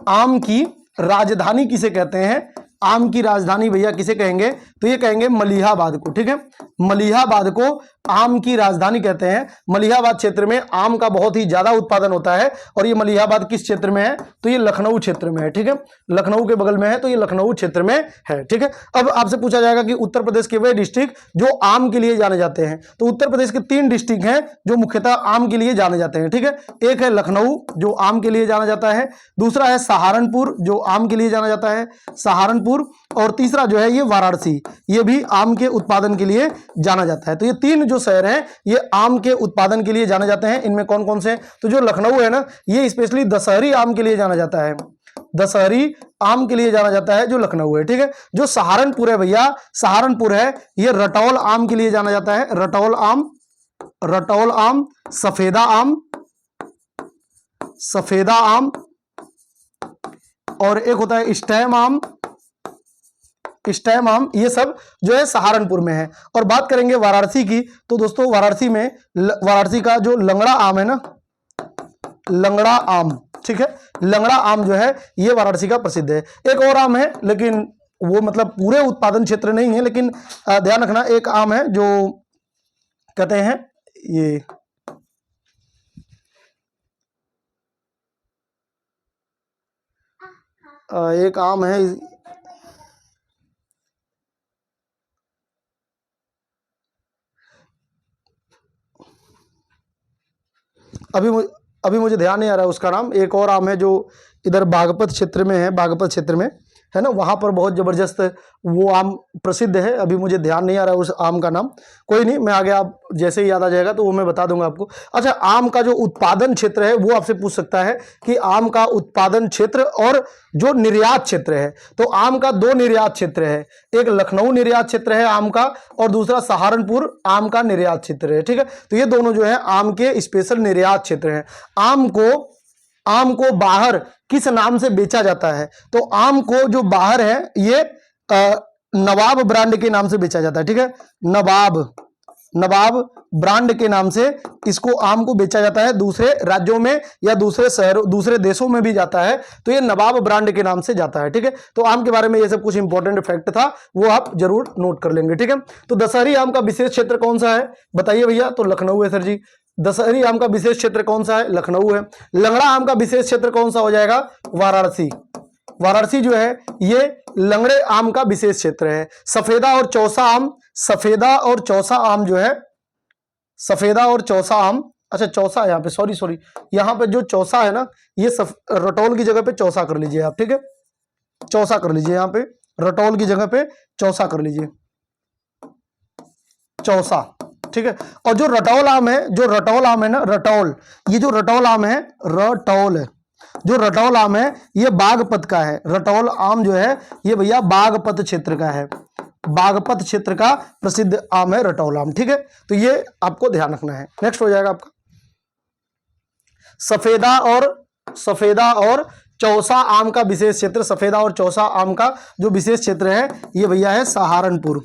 आम की राजधानी किसे कहते हैं, आम की राजधानी भैया किसे कहेंगे, तो ये कहेंगे मलिहाबाद को। ठीक है, मलिहाबाद को आम की राजधानी कहते हैं। मलिहाबाद क्षेत्र में आम का बहुत ही ज्यादा उत्पादन होता है। और ये मलिहाबाद किस क्षेत्र में है, तो ये लखनऊ क्षेत्र में है। ठीक है, लखनऊ के बगल में है, तो ये लखनऊ क्षेत्र में है। ठीक है, अब आपसे पूछा जाएगा कि उत्तर प्रदेश के वे डिस्ट्रिक्ट जो आम के लिए जाने जाते हैं। तो उत्तर प्रदेश के 3 डिस्ट्रिक्ट हैं जो मुख्यतः आम के लिए जाने जाते हैं। ठीक है, एक है लखनऊ जो आम के लिए जाना जाता है, दूसरा है सहारनपुर जो आम के लिए जाना जाता है, सहारनपुर, और तीसरा जो है ये वाराणसी, ये भी आम के उत्पादन के लिए जाना जाता है। तो ये 3 जो शहर हैं ये आम के उत्पादन के लिए जाने जाते हैं। इनमें कौन कौन से, तो जो लखनऊ है ना, ये स्पेशली दशहरी आम के लिए जाना जाता है, दशहरी आम के लिए जाना जाता है जो लखनऊ है। ठीक है, जो सहारनपुर है भैया, सहारनपुर है ये रटौल आम के लिए जाना जाता है, रटौल आम, रटौल आम, सफेदा आम, सफेदा आम, और एक होता है स्टैम आम, स्टैम आम, ये सब जो है सहारनपुर में है। और बात करेंगे वाराणसी की, तो दोस्तों वाराणसी में वाराणसी का जो लंगड़ा आम है ना, लंगड़ा आम, ठीक है, लंगड़ा आम जो है ये वाराणसी का प्रसिद्ध है। एक और आम है लेकिन वो मतलब पूरे उत्पादन क्षेत्र नहीं है, लेकिन ध्यान रखना एक आम है जो कहते हैं ये एक आम है, अभी मुझे ध्यान नहीं आ रहा है उसका नाम। एक और आम है जो इधर बागपत क्षेत्र में है, बागपत क्षेत्र में है ना, वहां पर बहुत जबरदस्त वो आम प्रसिद्ध है। अभी मुझे ध्यान नहीं आ रहा है उस आम का नाम, कोई नहीं, मैं आगे आप जैसे ही याद आ जाएगा तो वो मैं बता दूंगा आपको। अच्छा, आम का जो उत्पादन क्षेत्र है वो आपसे पूछ सकता है कि आम का उत्पादन क्षेत्र और जो निर्यात क्षेत्र है। तो आम का 2 निर्यात क्षेत्र है, एक लखनऊ निर्यात क्षेत्र है आम का, और दूसरा सहारनपुर आम का निर्यात क्षेत्र है। ठीक है, तो ये दोनों जो है आम के स्पेशल निर्यात क्षेत्र हैं। आम को बाहर किस नाम से बेचा जाता है, तो आम को जो बाहर है ये नवाब ब्रांड के नाम से बेचा जाता है। ठीक है, नवाब ब्रांड के नाम से इसको आम को बेचा जाता है। दूसरे राज्यों में या दूसरे शहरों, दूसरे देशों में भी जाता है, तो ये नवाब ब्रांड के नाम से जाता है। ठीक है, तो आम के बारे में ये सब कुछ इंपॉर्टेंट फैक्ट था, वो आप जरूर नोट कर लेंगे। ठीक है, तो दशहरी आम का विशेष क्षेत्र कौन सा है, बताइए भैया, तो लखनऊ है सर जी। दशहरी आम का विशेष क्षेत्र कौन सा है, लखनऊ है। लंगड़ा आम का विशेष क्षेत्र कौन सा हो जाएगा, वाराणसी। वाराणसी जो है ये लंगड़े आम का विशेष क्षेत्र है। सफेदा और चौसा आम, सफेदा और चौसा आम जो है, सफेदा और चौसा आम, अच्छा चौसा यहाँ पे, सॉरी यहाँ पे जो चौसा है ना, ये रटौल की जगह पे चौसा कर लीजिए आप। ठीक है, चौसा कर लीजिए, यहाँ पे रटौल की जगह पे चौसा कर लीजिए, चौसा। ठीक है, और जो रटौल आम है, जो रटौल आम है ना, रटौल, ये जो रटौल आम है, रटौल है, जो रटौल आम है ये बागपत का है। रटौल आम जो है ये भैया बागपत क्षेत्र का है, बागपत क्षेत्र का प्रसिद्ध आम है रटौल आम। ठीक है, तो ये आपको ध्यान रखना है। नेक्स्ट हो जाएगा आपका सफेदा और चौसा आम का विशेष क्षेत्र, सफेदा और चौसा आम का जो विशेष क्षेत्र है ये भैया है सहारनपुर।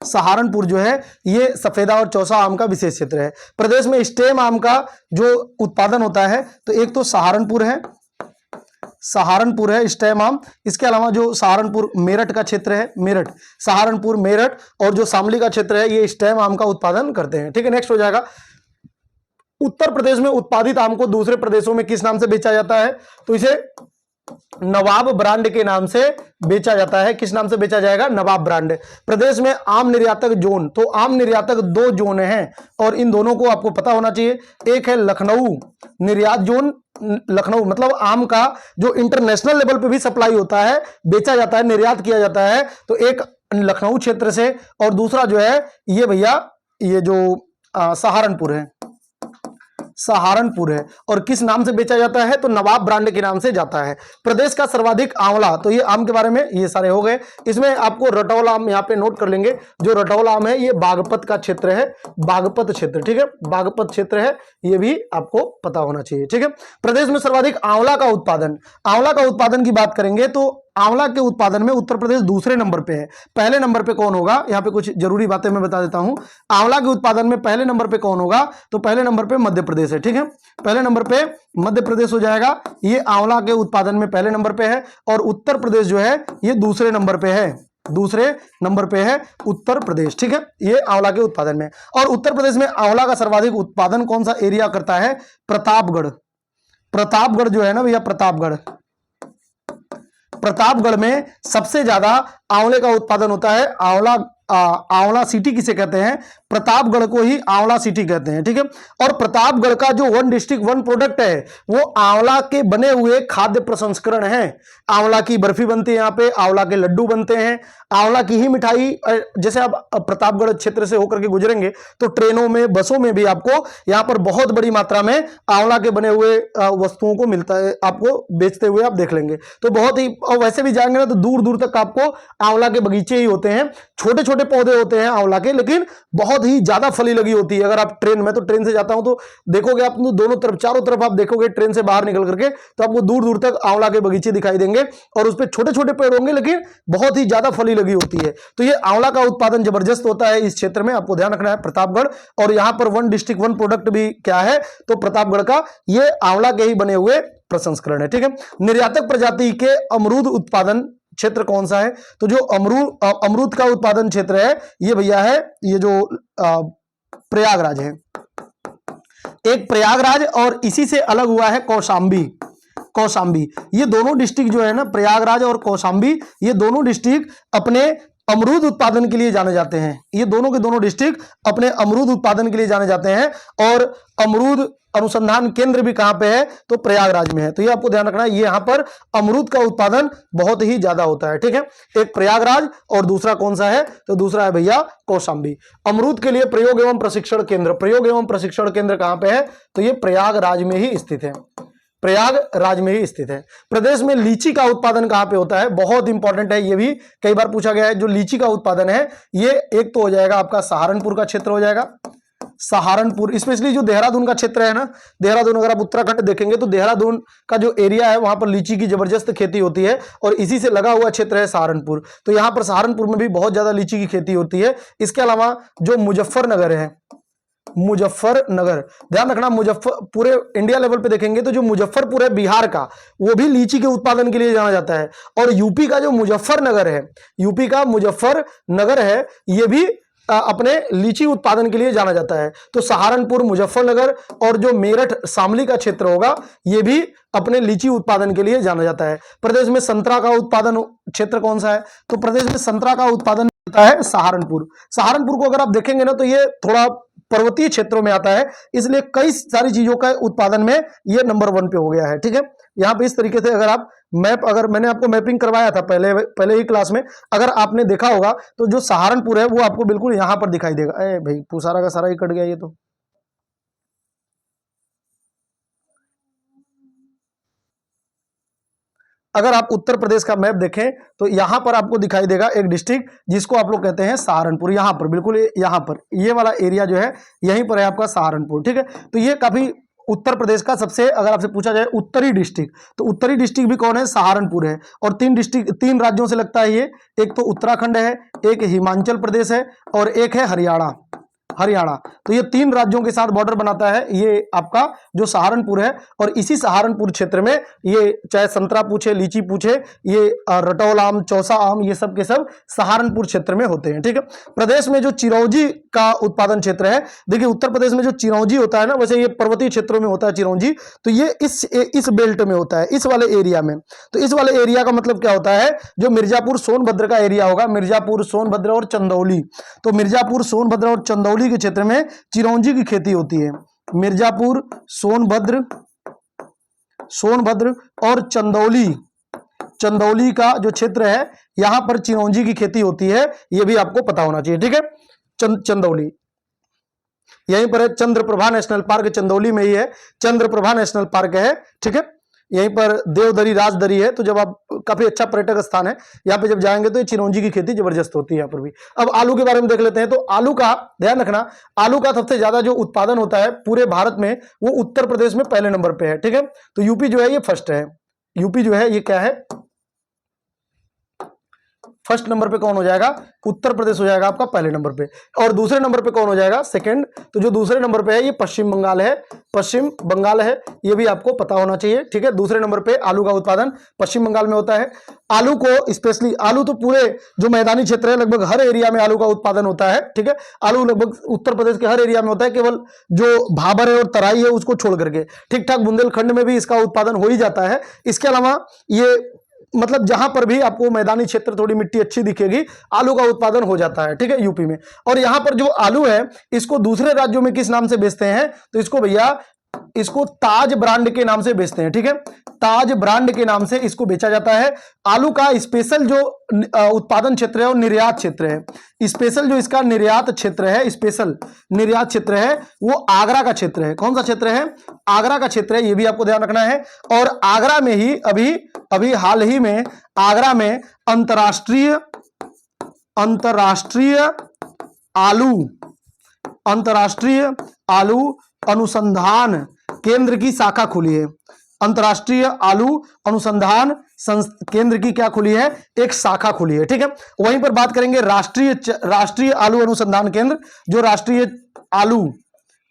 सहारनपुर जो है ये सफेदा और चौसा आम का विशेष क्षेत्र है। प्रदेश में स्टेम आम का जो उत्पादन होता है तो एक तो सहारनपुर है, सहारनपुर है स्टेम आम। इसके अलावा जो सहारनपुर मेरठ का क्षेत्र है, मेरठ, सहारनपुर मेरठ और जो शामली का क्षेत्र है ये स्टेम आम का उत्पादन करते हैं। ठीक है, नेक्स्ट हो जाएगा, उत्तर प्रदेश में उत्पादित आम को दूसरे प्रदेशों में किस नाम से बेचा जाता है? तो इसे नवाब ब्रांड के नाम से बेचा जाता है। किस नाम से बेचा जाएगा? नवाब ब्रांड। प्रदेश में आम निर्यातक जोन, तो आम निर्यातक 2 जोन हैं और इन दोनों को आपको पता होना चाहिए। एक है लखनऊ निर्यात जोन, लखनऊ मतलब आम का जो इंटरनेशनल लेवल पे भी सप्लाई होता है, बेचा जाता है, निर्यात किया जाता है, तो एक लखनऊ क्षेत्र से और दूसरा जो है ये भैया ये जो सहारनपुर है, सहारनपुर है। और किस नाम से बेचा जाता है? तो नवाब ब्रांड के नाम से जाता है। प्रदेश का सर्वाधिक आंवला, तो ये आम के बारे में ये सारे हो गए। इसमें आपको रटौल आम यहाँ पे नोट कर लेंगे। जो रटौल आम है ये बागपत का क्षेत्र है, बागपत क्षेत्र। ठीक है, बागपत क्षेत्र है, ये भी आपको पता होना चाहिए। ठीक है, प्रदेश में सर्वाधिक आंवला का उत्पादन, आंवला का उत्पादन की बात करेंगे तो आंवला के उत्पादन में उत्तर प्रदेश दूसरे नंबर पे है। पहले नंबर पे कौन होगा? यहाँ पे कुछ जरूरी बातें मैं बता देता हूं। आंवला के उत्पादन में पहले नंबर पे कौन होगा? तो पहले नंबर पे मध्य प्रदेश है। ठीक है, पहले नंबर पे मध्य प्रदेश हो जाएगा, ये आंवला के उत्पादन में पहले नंबर पे है। और उत्तर प्रदेश जो है ये दूसरे नंबर पे है, दूसरे नंबर पे है उत्तर प्रदेश। ठीक है, ये आंवला के उत्पादन में। और उत्तर प्रदेश में आंवला का सर्वाधिक उत्पादन कौन सा एरिया करता है? प्रतापगढ़। प्रतापगढ़ जो है ना भैया, प्रतापगढ़, प्रतापगढ़ में सबसे ज्यादा आंवले का उत्पादन होता है। आंवला सिटी किसे कहते हैं? प्रतापगढ़ को ही आंवला सिटी कहते हैं। ठीक है, और प्रतापगढ़ का जो 1 डिस्ट्रिक्ट 1 प्रोडक्ट है वो आंवला के बने हुए खाद्य प्रसंस्करण है। आंवला की बर्फी बनती है यहाँ पे, आंवला के लड्डू बनते हैं, आंवला की ही मिठाई। जैसे आप प्रतापगढ़ क्षेत्र से होकर के गुजरेंगे तो ट्रेनों में, बसों में भी आपको यहाँ पर बहुत बड़ी मात्रा में आंवला के बने हुए वस्तुओं को मिलता है, आपको बेचते हुए आप देख लेंगे। तो बहुत ही, और वैसे भी जाएंगे ना तो दूर दूर तक आपको आंवला के बगीचे ही होते हैं। छोटे छोटे पौधे होते हैं आंवला के, लेकिन बहुत ही ज्यादा फली लगी होती है। अगर आप ट्रेन में, तो ट्रेन से जाता हूं तो देखोगे आप दोनों तरफ, चारों तरफ आप देखोगे ट्रेन से बाहर निकल करके तो आपको दूर दूर तक आंवला के बगीचे दिखाई देंगे और उस पर छोटे छोटे पेड़ होंगे लेकिन बहुत ही ज्यादा फली लगी होती है। तो ये आंवला का उत्पादन जबरदस्त होता है इस क्षेत्र में, आपको ध्यान रखना है प्रतापगढ़। और यहां पर 1 डिस्ट्रिक्ट 1 प्रोडक्ट भी क्या है? तो प्रतापगढ़ का ये आंवला के ही बने हुए प्रसंस्करण है। ठीक है, निर्यातक प्रजाति के अमरूद उत्पादन क्षेत्र कौन सा है? तो जो अमरूद का उत्पादन क्षेत्र है ये भैया है ये जो प्रयागराज है। एक प्रयागराज और इसी से अलग हुआ है कौशाम्बी। कौशाम्बी, ये दोनों डिस्ट्रिक्ट जो है ना, प्रयागराज और कौशाम्बी, ये दोनों डिस्ट्रिक्ट अपने अमरूद उत्पादन के लिए जाने जाते हैं। ये दोनों के दोनों डिस्ट्रिक्ट अपने अमरूद उत्पादन के लिए जाने जाते हैं। और अमरूद अनुसंधान केंद्र भी कहां पे है? तो प्रयागराज में है। तो ये आपको ध्यान रखना है, ये यहां पर अमरूद का उत्पादन बहुत ही ज्यादा होता है। ठीक है, एक प्रयागराज और दूसरा कौन सा है? तो दूसरा है भैया कौशाम्बी। अमरूद के लिए प्रयोग एवं प्रशिक्षण केंद्र, प्रयोग एवं प्रशिक्षण केंद्र कहां पे है? तो ये प्रयागराज में ही स्थित है, प्रयागराज में ही स्थित है। प्रदेश में लीची का उत्पादन कहां पे होता है? बहुत इंपॉर्टेंट है, ये भी कई बार पूछा गया है। जो लीची का उत्पादन है ये एक तो हो जाएगा आपका सहारनपुर का क्षेत्र हो जाएगा, सहारनपुर, स्पेशली जो देहरादून का क्षेत्र है ना, देहरादून, अगर आप उत्तराखंड देखेंगे तो देहरादून का जो एरिया है वहां पर लीची की जबरदस्त खेती होती है और इसी से लगा हुआ क्षेत्र है सहारनपुर। तो यहां पर सहारनपुर में भी बहुत ज्यादा लीची की खेती होती है। इसके अलावा जो मुजफ्फरनगर है, मुजफ्फरनगर, ध्यान रखना, पूरे इंडिया लेवल पे देखेंगे तो जो मुजफ्फरपुर है बिहार का, वो भी लीची के उत्पादन के लिए जाना जाता है। और यूपी का जो मुजफ्फरनगर है, यूपी का मुजफ्फरनगर है, ये भी अपने लीची उत्पादन के लिए जाना जाता है। तो सहारनपुर, मुजफ्फरनगर और जो मेरठ शामली का क्षेत्र होगा ये भी अपने लीची उत्पादन के लिए जाना जाता है। प्रदेश में संतरा का उत्पादन क्षेत्र कौन सा है? तो प्रदेश में संतरा का उत्पादन होता है सहारनपुर। सहारनपुर को अगर आप देखेंगे ना तो ये थोड़ा पर्वतीय क्षेत्रों में आता है, इसलिए कई सारी चीजों का उत्पादन में ये नंबर 1 पे हो गया है। ठीक है, यहाँ पे इस तरीके से अगर आप मैप, अगर मैंने आपको मैपिंग करवाया था पहले ही क्लास में, अगर आपने देखा होगा तो जो सहारनपुर है वो आपको बिल्कुल यहां पर दिखाई देगा। अरे भाई पूसारा का सारा ही कट गया ये तो। अगर आप उत्तर प्रदेश का मैप देखें तो यहां पर आपको दिखाई देगा एक डिस्ट्रिक्ट जिसको आप लोग कहते हैं सहारनपुर। यहां पर बिल्कुल, यहां पर ये वाला एरिया जो है यहीं पर है आपका सहारनपुर। ठीक है, तो ये काफी उत्तर प्रदेश का सबसे, अगर आपसे पूछा जाए उत्तरी डिस्ट्रिक्ट, तो उत्तरी डिस्ट्रिक्ट भी कौन है? सहारनपुर है। और तीन राज्यों से लगता है ये, एक तो उत्तराखंड है, एक हिमाचल प्रदेश है और एक है हरियाणा। तो ये 3 राज्यों के साथ बॉर्डर बनाता है ये आपका जो सहारनपुर है। और इसी सहारनपुर क्षेत्र में ये चाहे संतरा पूछे, लीची पूछे, ये रटौल आम, चौसा आम, ये सब के सब सहारनपुर क्षेत्र में होते हैं। ठीक है। प्रदेश में जो चिरौंजी का उत्पादन क्षेत्र है, देखिए उत्तर प्रदेश में जो चिरौंजी होता है ना, वैसे ये पर्वतीय क्षेत्रों में होता है चिरौंजी, तो ये इस बेल्ट में होता है, इस वाले एरिया में। तो इस वाले एरिया का मतलब क्या होता है? जो मिर्जापुर सोनभद्र का एरिया होगा, मिर्जापुर, सोनभद्र और चंदौली, तो मिर्जापुर, सोनभद्र और चंदौली के क्षेत्र में चिरौंजी की खेती होती है। मिर्जापुर, सोनभद्र और चंदौली का जो क्षेत्र है, यहां पर चिरौंजी की खेती होती है, यह भी आपको पता होना चाहिए। ठीक है। चंदौली यहीं पर है। चंद्रप्रभा नेशनल पार्क चंदौली में ही है, चंद्रप्रभा नेशनल पार्क है। ठीक है। यहीं पर देवदरी, राजदरी है। तो जब आप, काफी अच्छा पर्यटक स्थान है, यहाँ पे जब जाएंगे तो ये चिरौंजी की खेती जबरदस्त होती है यहाँ पर भी। अब आलू के बारे में देख लेते हैं। तो आलू का ध्यान रखना, आलू का सबसे ज्यादा जो उत्पादन होता है पूरे भारत में, वो उत्तर प्रदेश में पहले नंबर पे है। ठीक है। तो यूपी जो है ये फर्स्ट है। यूपी जो है ये क्या है? फर्स्ट नंबर पे कौन हो जाएगा? उत्तर प्रदेश हो जाएगा आपका पहले नंबर पे। और दूसरे नंबर पे कौन हो जाएगा? सेकंड। तो जो दूसरे नंबर पे है ये पश्चिम बंगाल है। पश्चिम बंगाल है, ये भी आपको पता होना चाहिए। ठीक है। दूसरे नंबर पे आलू का उत्पादन पश्चिम बंगाल में होता है। आलू को स्पेशली, आलू तो पूरे जो मैदानी क्षेत्र है लगभग हर एरिया में आलू का उत्पादन होता है। ठीक है। आलू लगभग उत्तर प्रदेश के हर एरिया में होता है, केवल जो भाबर है और तराई है उसको छोड़ करके। ठीक ठाक बुंदेलखंड में भी इसका उत्पादन हो ही जाता है। इसके अलावा ये मतलब जहां पर भी आपको मैदानी क्षेत्र, थोड़ी मिट्टी अच्छी दिखेगी, आलू का उत्पादन हो जाता है। ठीक है। यूपी में। और यहां पर जो आलू है, इसको दूसरे राज्यों में किस नाम से बेचते हैं? तो इसको भैया, इसको ताज ब्रांड के नाम से बेचते हैं। ठीक है। ताज ब्रांड के नाम से इसको बेचा जाता है। आलू का स्पेशल जो उत्पादन क्षेत्र है वो निर्यात क्षेत्र है। स्पेशल जो इसका निर्यात क्षेत्र है, स्पेशल निर्यात क्षेत्र है, वो आगरा का क्षेत्र है। कौन सा क्षेत्र है? आगरा का क्षेत्र है। ये भी आपको ध्यान रखना है। और आगरा में ही अभी हाल ही में आगरा में अंतरराष्ट्रीय आलू अनुसंधान केंद्र की शाखा खुली है। अंतरराष्ट्रीय आलू अनुसंधान केंद्र की क्या खुली है? एक शाखा खुली है। ठीक है। वहीं पर बात करेंगे राष्ट्रीय आलू अनुसंधान केंद्र, जो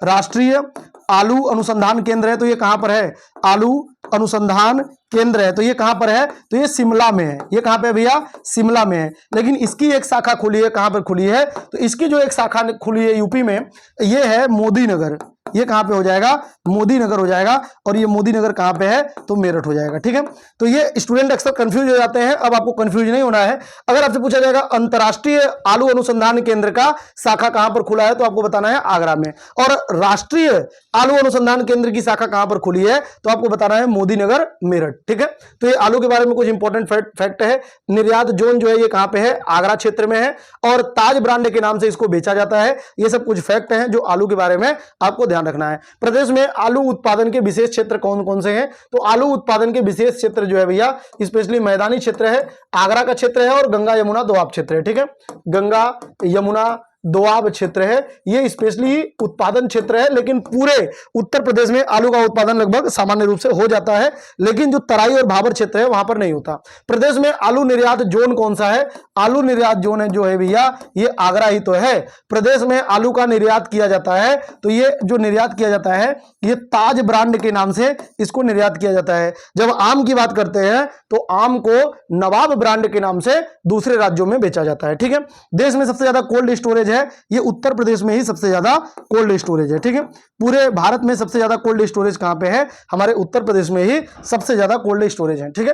राष्ट्रीय आलू अनुसंधान केंद्र है, तो ये कहां पर है? आलू अनुसंधान केंद्र है, तो ये कहां पर है? तो ये शिमला में है। ये कहां पे भैया? शिमला में है। लेकिन इसकी एक शाखा खुली है, कहां पर खुली है? तो इसकी जो एक शाखा खुली है यूपी में, ये है मोदी नगर। ये कहां पे हो जाएगा? मोदी नगर हो जाएगा। और ये मोदी नगर कहां पे है? तो मेरठ हो जाएगा। ठीक है। तो ये स्टूडेंट अक्सर कंफ्यूज हो जाते हैं, अब आपको कंफ्यूज नहीं होना है। अगर आपसे पूछा जाएगा अंतरराष्ट्रीय आलू अनुसंधान केंद्र का शाखा कहां पर खुला है, तो आपको बताना है आगरा में। और राष्ट्रीय आलू अनुसंधान केंद्र की शाखा कहां पर खुली है, तो आपको बताना है मोदी नगर, मेरठ। ठीक है। तो ये आलू के बारे में कुछ इंपॉर्टेंट फैक्ट है। निर्यात जोन जो है ये कहां पे है? आगरा क्षेत्र में है। और ताज ब्रांड के नाम से इसको बेचा जाता है। ये सब कुछ फैक्ट हैं जो आलू के बारे में आपको ध्यान रखना है। प्रदेश में आलू उत्पादन के विशेष क्षेत्र कौन कौन से हैं? तो आलू उत्पादन के विशेष क्षेत्र जो है भैया, स्पेशली मैदानी क्षेत्र है, आगरा का क्षेत्र है और गंगा यमुना दोआब क्षेत्र है। ठीक है। गंगा यमुना दोआब क्षेत्र है, ये स्पेशली उत्पादन क्षेत्र है। लेकिन पूरे उत्तर प्रदेश में आलू का उत्पादन लगभग सामान्य रूप से हो जाता है, लेकिन जो तराई और भाबर क्षेत्र है वहां पर नहीं होता। प्रदेश में आलू निर्यात जोन कौन सा है? आलू निर्यात जोन है जो है भैया, ये आगरा ही तो है। प्रदेश में आलू का निर्यात किया जाता है, तो ये जो निर्यात किया जाता है, ये ताज ब्रांड के नाम से इसको निर्यात किया जाता है। जब आम की बात करते हैं तो आम को नवाब ब्रांड के नाम से दूसरे राज्यों में बेचा जाता है। ठीक है। देश में सबसे ज्यादा कोल्ड स्टोरेज है, ये उत्तर प्रदेश में ही सबसे ज्यादा कोल्ड स्टोरेज है। ठीक है। पूरे भारत में सबसे ज्यादा कोल्ड स्टोरेज कहां पे है? हमारे उत्तर प्रदेश में ही सबसे ज्यादा कोल्ड स्टोरेज है। ठीक है।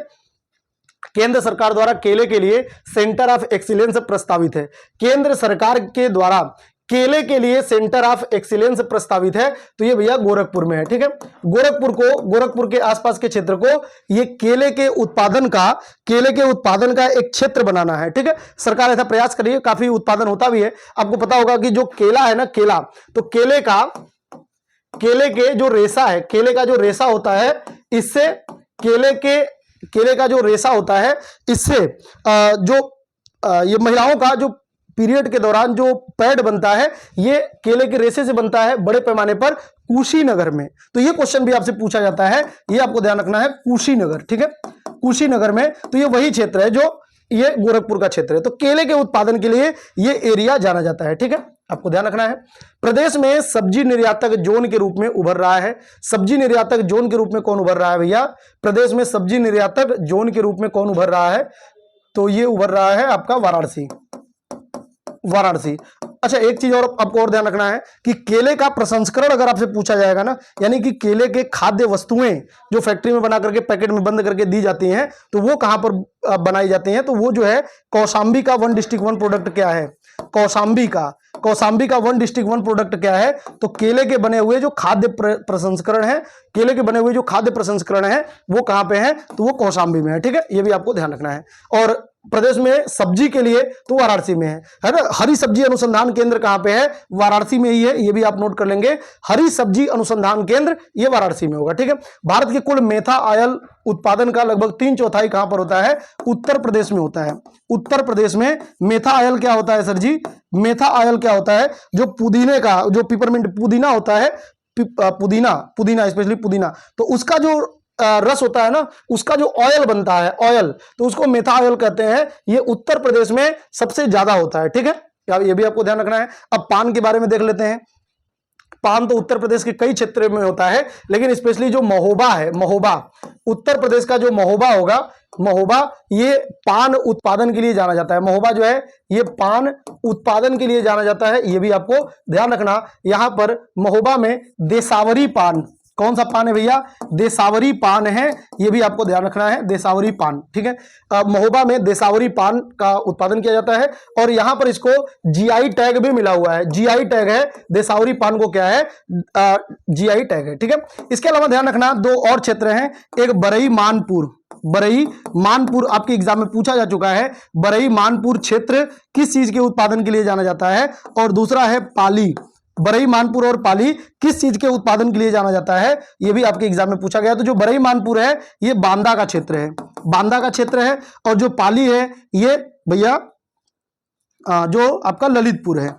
केंद्र सरकार द्वारा केले के लिए सेंटर ऑफ एक्सीलेंस प्रस्तावित है। केंद्र सरकार के द्वारा केले के लिए सेंटर ऑफ एक्सीलेंस प्रस्तावित है, तो ये भैया गोरखपुर में है। ठीक है। गोरखपुर के आसपास के क्षेत्र को ये केले के उत्पादन का एक क्षेत्र बनाना है। ठीक है। सरकार ऐसा प्रयास कर रही है, काफी उत्पादन होता भी है। आपको पता होगा कि जो केला है ना, केला, तो केले के जो रेशा है, केले का जो रेशा होता है, इससे केले का जो रेशा होता है, इससे जो ये महिलाओं का जो पीरियड के दौरान जो पैड बनता है ये केले के रेशे से बनता है बड़े पैमाने पर कुशीनगर में। तो ये क्वेश्चन भी आपसे पूछा जाता है, ये आपको ध्यान रखना है, कुशीनगर, ठीक है, कुशीनगर में। तो ये वही क्षेत्र है जो ये गोरखपुर का क्षेत्र है। तो केले के उत्पादन के लिए ये एरिया जाना जाता है, ठीक है, आपको ध्यान रखना है। प्रदेश में सब्जी निर्यातक जोन के रूप में उभर रहा है। सब्जी निर्यातक जोन के रूप में कौन उभर रहा है भैया? प्रदेश में सब्जी निर्यातक जोन के रूप में कौन उभर रहा है? तो ये उभर रहा है आपका वाराणसी, वाराणसी। अच्छा, एक चीज और आपको और ध्यान रखना है कि केले का प्रसंस्करण अगर आपसे पूछा जाएगा ना, यानी कि केले के खाद्य वस्तुएं जो फैक्ट्री में बना करके पैकेट में बंद करके दी जाती हैं, तो वो कहां पर बनाई जाती हैं? तो वो जो है कौशाम्बी का वन डिस्ट्रिक्ट वन प्रोडक्ट क्या है? कौशाम्बी का वन डिस्ट्रिक्ट वन प्रोडक्ट क्या है? तो केले के बने हुए जो खाद्य प्रसंस्करण है, केले के बने हुए जो खाद्य प्रसंस्करण है वो कहां पे है? तो वो कौशाम्बी में है, ठीक है, ये भी आपको ध्यान रखना है। और प्रदेश में सब्जी के लिए तो वाराणसी में है ना। हरी सब्जी अनुसंधान केंद्र कहां पे है? वाराणसी में ही है, ये भी आप नोट कर लेंगे। हरी सब्जी अनुसंधान केंद्र ये वाराणसी में होगा, ठीक है। भारत के कुल मेथा ऑयल उत्पादन का लगभग 3/4 कहां पर होता है? उत्तर प्रदेश में होता है। उत्तर प्रदेश में मेथा ऑयल क्या होता है सर जी? मेथा ऑयल क्या होता है? जो पुदीने का, जो पिपरमिंट पुदीना होता है, पुदीना स्पेशली पुदीना, तो उसका जो रस होता है ना, उसका जो ऑयल बनता है, ऑयल, तो उसको मेथा ऑयल कहते हैं। ये उत्तर प्रदेश में सबसे ज्यादा होता है, ठीक है, ये भी आपको ध्यान रखना है। अब पान के बारे में देख लेते हैं। पान तो उत्तर प्रदेश के कई क्षेत्रों में होता है, लेकिन स्पेशली जो महोबा है, महोबा, उत्तर प्रदेश का जो महोबा होगा, महोबा, ये पान उत्पादन के लिए जाना जाता है। महोबा जो है ये पान उत्पादन के लिए जाना जाता है, ये भी आपको ध्यान रखना। यहां पर महोबा में देसावरी पान, कौन सा पान है भैया? देसावरी पान है, ये भी आपको ध्यान रखना है, देसावरी पान, ठीक है। महोबा में देसावरी पान का उत्पादन किया जाता है और यहां पर इसको जीआई टैग भी मिला हुआ है। जीआई टैग है, देसावरी पान को क्या है? जीआई टैग है, ठीक है। इसके अलावा ध्यान रखना दो और क्षेत्र हैं, एक बरई मानपुर, बरई मानपुर आपके एग्जाम में पूछा जा चुका है। बरई मानपुर क्षेत्र किस चीज के उत्पादन के लिए जाना जाता है? और दूसरा है पाली, बरई मानपुर और पाली किस चीज के उत्पादन के लिए जाना जाता है? ये भी आपके एग्जाम में पूछा गया। तो जो बरई मानपुर है ये बांदा का क्षेत्र है, बांदा का क्षेत्र है, और जो पाली है ये भैया जो आपका ललितपुर है,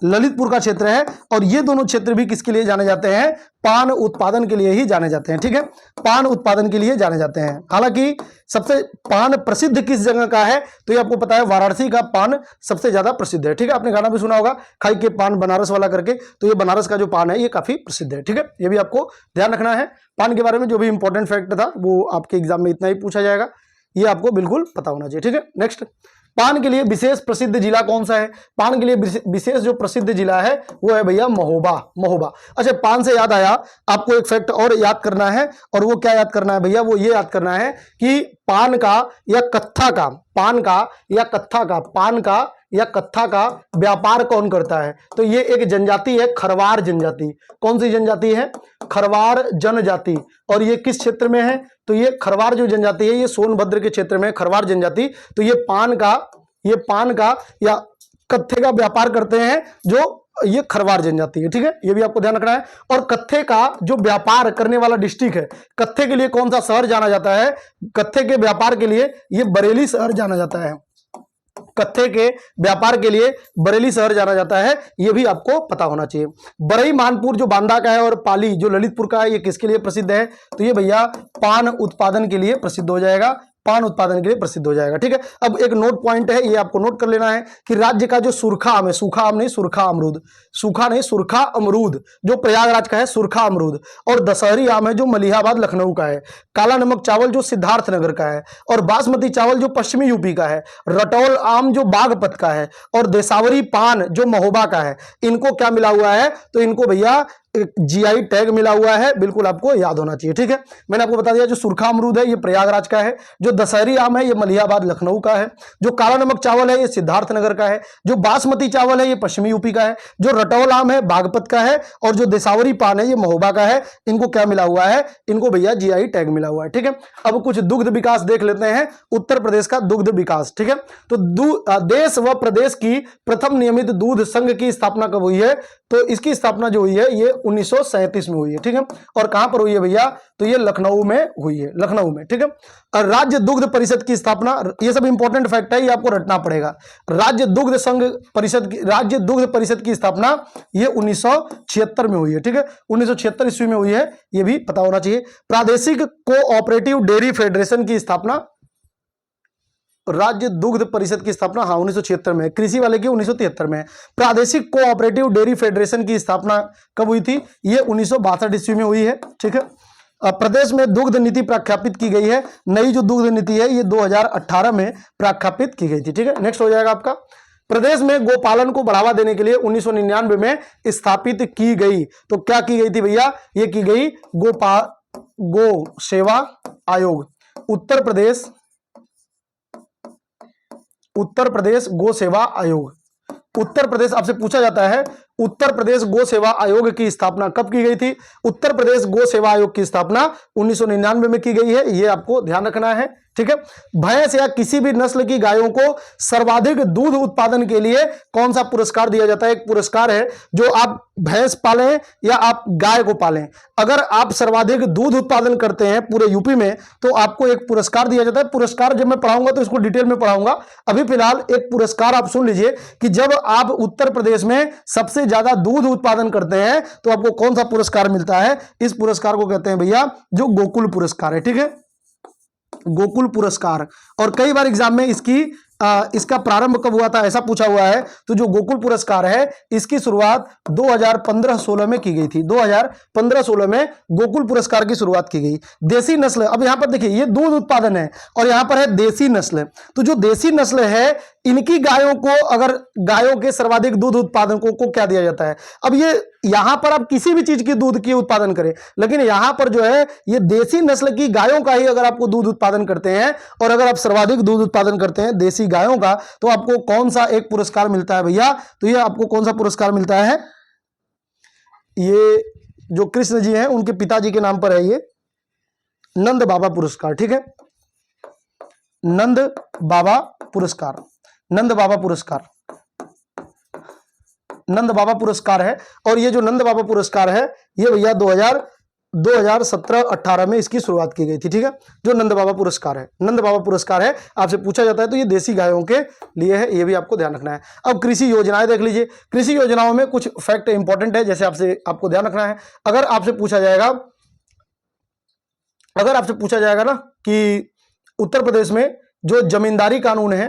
ललितपुर का क्षेत्र है। और ये दोनों क्षेत्र भी किसके लिए जाने जाते हैं? पान उत्पादन के लिए ही जाने जाते हैं, ठीक है, पान उत्पादन के लिए जाने जाते हैं। हालांकि सबसे पान प्रसिद्ध किस जगह का है? तो ये आपको पता है, वाराणसी का पान सबसे ज्यादा प्रसिद्ध है, ठीक है। आपने गाना भी सुना होगा, खाई के पान बनारस वाला करके, तो ये बनारस का जो पान है ये काफी प्रसिद्ध है, ठीक है। ये भी आपको ध्यान रखना है। पान के बारे में जो भी इंपॉर्टेंट फैक्ट था वो आपके एग्जाम में इतना ही पूछा जाएगा, ये आपको बिल्कुल पता होना चाहिए, ठीक है। नेक्स्ट, पान के लिए विशेष प्रसिद्ध जिला कौन सा है? पान के लिए विशेष जो प्रसिद्ध जिला है वो है भैया महोबा, महोबा। अच्छा, पान से याद आया, आपको एक फैक्ट और याद करना है, और वो क्या याद करना है भैया? वो ये याद करना है कि पान का या कत्था का, पान का या कत्था का, पान का या कत्था का व्यापार कौन करता है? तो ये एक जनजाति है, खरवार जनजाति। कौन सी जनजाति है? खरवार जनजाति। और ये किस क्षेत्र में है? तो ये खरवार जो जनजाति है ये सोनभद्र के क्षेत्र में है, खरवार जनजाति। तो ये पान का या कत्थे का व्यापार करते हैं जो ये खरवार जनजाति है, ठीक है, ये भी आपको ध्यान रखना है। और कत्थे का जो व्यापार करने वाला डिस्ट्रिक्ट है, कत्थे के लिए कौन सा शहर जाना जाता है? कत्थे के व्यापार के लिए ये बरेली शहर जाना जाता है, कत्थे के व्यापार के लिए बरेली शहर जाना जाता है, यह भी आपको पता होना चाहिए। बरई मानपुर जो बांदा का है और पाली जो ललितपुर का है, ये किसके लिए प्रसिद्ध है? तो ये भैया पान उत्पादन के लिए प्रसिद्ध हो जाएगा, पान उत्पादन के लिए प्रसिद्ध हो जाएगा, ठीक है। अब एक नोट पॉइंट है, ये आपको नोट कर लेना है कि राज्य का जो सुरखा आम है, सूखा आम नहीं, सुरखा अमरूद, सूखा नहीं सुरखा अमरूद जो प्रयागराज का है, सुरखा अमरूद, और दशहरी आम है जो मलिहाबाद लखनऊ का है, काला नमक चावल जो सिद्धार्थनगर का है, और बासमती चावल जो पश्चिमी यूपी का है, रटौल आम जो बागपत का है, और देसावरी पान जो महोबा का है। इनको क्या मिला हुआ है? तो इनको भैया जीआई टैग मिला हुआ है, बिल्कुल आपको याद होना चाहिए, ठीक है। मैंने आपको बता दिया जो सुरखा अमरूद है ये प्रयागराज का है, जो दशहरी आम है ये मलिहाबाद लखनऊ का है, जो काला नमक चावल है ये सिद्धार्थनगर का है, जो बासमती चावल है ये पश्चिमी यूपी का है, जो रटौल आम है बागपत का है, और जो देसावरी पान है ये महोबा का है। इनको क्या मिला हुआ है? इनको भैया जीआई टैग मिला हुआ है, ठीक है। अब कुछ दुग्ध विकास देख लेते हैं, उत्तर प्रदेश का दुग्ध विकास, ठीक है। तो देश व प्रदेश की प्रथम नियमित दूध संघ की स्थापना कब हुई है? तो इसकी स्थापना जो हुई है ये 1937 में हुई है, ठीक है। और कहां पर हुई है भैया, तो ये लखनऊ में हुई है, लखनऊ में, ठीक है। और राज्य दुग्ध परिषद की स्थापना, ये सब इंपॉर्टेंट फैक्ट है, ये आपको रटना पड़ेगा। राज्य दुग्ध संघ परिषद की, राज्य दुग्ध परिषद की स्थापना ये 1976 में हुई है, ठीक है। 1976 ईस्वी में हुई है, ये भी पता होना चाहिए। प्रादेशिक कोऑपरेटिव डेयरी फेडरेशन की स्थापना, राज्य दुग्ध परिषद की स्थापना, हाँ 1976 में। कृषि वाले की 1973 में। प्रादेशिक कोऑपरेटिव डेयरी फेडरेशन की स्थापना कब हुई थी, ये 1962 ईस्वी में हुई है, ठीक है। प्रदेश में दुग्ध नीति प्रख्यापित की गई है, नई जो दुग्ध नीति है ये 2018 में प्रख्यापित की गई थी, ठीक है। नेक्स्ट हो जाएगा आपका, प्रदेश में गोपालन को बढ़ावा देने के लिए 1999 में स्थापित की गई, तो क्या की गई थी भैया, ये की गई गो सेवा आयोग। उत्तर प्रदेश गो सेवा आयोग। उत्तर प्रदेश आपसे पूछा जाता है, उत्तर प्रदेश गो सेवा आयोग की स्थापना कब की गई थी। उत्तर प्रदेश गो सेवा आयोग की स्थापना 1999 में की गई है, ये आपको ध्यान रखना है, ठीक है। भैंस या किसी भी नस्ल की गायों को सर्वाधिक दूध उत्पादन के लिए कौन सा पुरस्कार दिया जाता है। एक पुरस्कार है, जो आप भैंस पालें या आप गाय को पालें, अगर आप सर्वाधिक दूध उत्पादन करते हैं पूरे यूपी में तो आपको एक पुरस्कार दिया जाता है। पुरस्कार जब मैं पढ़ाऊंगा तो इसको डिटेल में पढ़ाऊंगा, अभी फिलहाल एक पुरस्कार आप सुन लीजिए कि जब आप उत्तर प्रदेश में सबसे ज्यादा दूध उत्पादन करते हैं तो आपको कौन सा पुरस्कार मिलता है। इस पुरस्कार को कहते हैं भैया जो गोकुल पुरस्कार है, ठीक है, गोकुल पुरस्कार। और कई बार एग्जाम में इसका प्रारंभ कब हुआ था ऐसा पूछा हुआ है, तो जो गोकुल पुरस्कार है इसकी शुरुआत 2015-16 में की गई थी। 2015-16 में गोकुल पुरस्कार की शुरुआत की गई। देसी नस्ल, अब यहां पर देखिए ये दूध उत्पादन है और यहां पर है देसी नस्ल, तो जो देसी नस्ल है इनकी गायों को, अगर गायों के सर्वाधिक दूध उत्पादन को क्या दिया जाता है। अब ये यहां पर आप किसी भी चीज की दूध की उत्पादन करें, लेकिन यहां पर जो है ये देसी नस्ल की गायों का ही अगर आपको दूध उत्पादन करते हैं और अगर आप सर्वाधिक दूध उत्पादन करते हैं देसी गायों का, तो आपको कौन सा एक पुरस्कार मिलता है भैया, तो ये आपको कौन सा पुरस्कार मिलता है, ये जो कृष्ण जी हैं उनके पिताजी के नाम पर है ये नंद बाबा पुरस्कार, ठीक है, नंद बाबा पुरस्कार, नंद बाबा पुरस्कार, नंद बाबा पुरस्कार है। और ये जो नंद बाबा पुरस्कार है ये भैया 2017-18 में इसकी शुरुआत की गई थी, ठीक है, जो नंद बाबा पुरस्कार है, नंद बाबा पुरस्कार है। आपसे पूछा जाता है तो ये देसी गायों के लिए है, ये भी आपको ध्यान रखना है। अब कृषि योजनाएं देख लीजिए, कृषि योजनाओं में कुछ फैक्ट इंपॉर्टेंट है, जैसे आपको ध्यान रखना है। अगर आपसे पूछा जाएगा ना कि उत्तर प्रदेश में जो जमींदारी कानून है,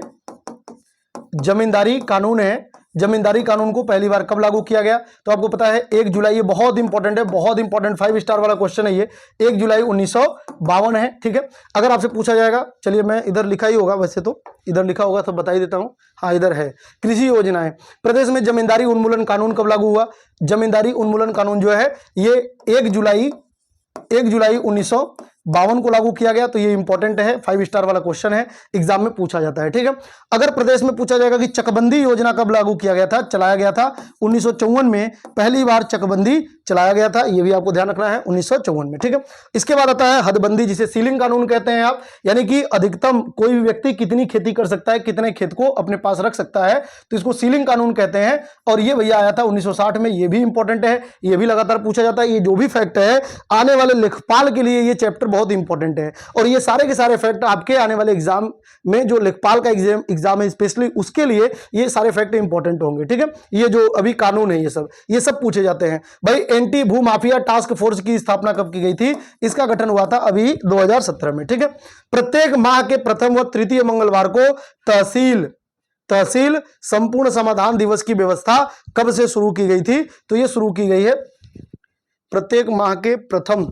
जमींदारी कानून को पहली बार कब लागू किया गया, तो आपको पता है 1 जुलाई, ये बहुत इंपॉर्टेंट है, बहुत इंपॉर्टेंट 5 स्टार वाला क्वेश्चन है ये, 1 जुलाई 1952 है, ठीक है। अगर आपसे पूछा जाएगा, चलिए मैं इधर लिखा ही होगा, वैसे तो इधर लिखा होगा तो बता ही देता हूं, हाँ इधर है, कृषि योजनाएं। प्रदेश में जमींदारी उन्मूलन कानून कब लागू हुआ। जमींदारी उन्मूलन कानून जो है ये 1 जुलाई 1952 को लागू किया गया, तो ये इंपॉर्टेंट है, 5 स्टार वाला क्वेश्चन है, एग्जाम में पूछा जाता है, ठीक है। अगर प्रदेश में पूछा जाएगा कि चकबंदी योजना कब लागू किया गया था, चलाया गया था 1954 में, पहली बार चकबंदी चलाया गया था, ये भी आपको ध्यान रखना है 1954 में, ठीक है। इसके बाद आता है हदबंदी, जिसे सीलिंग कानून कहते हैं आप, यानी कि अधिकतम कोई भी व्यक्ति कितनी खेती कर सकता है, कितने खेत को अपने पास रख सकता है, तो इसको सीलिंग कानून कहते हैं। और ये भैया आया था 1960 में, ये भी इंपॉर्टेंट है, ये भी लगातार पूछा जाता है। ये जो भी फैक्ट है आने वाले लेखपाल के लिए ये चैप्टर बहुत इंपॉर्टेंट है, और ये सारे के सारे फैक्ट आपके आने वाले एग्जाम में, जो लेखपाल का एग्जाम है स्पेशली उसके लिए ये सारे फैक्ट इंपॉर्टेंट होंगे, ठीक है। ये जो अभी कानून है ये सब पूछे जाते हैं। भाई एंटी भू माफिया टास्क फोर्स की स्थापना कब की गई थी, इसका गठन हुआ था अभी 2017 में, ठीक है। प्रत्येक माह के प्रथम व तृतीय मंगलवार को तहसील संपूर्ण समाधान दिवस की व्यवस्था कब से शुरू की गई थी, तो ये शुरू की गई है प्रत्येक माह के प्रथम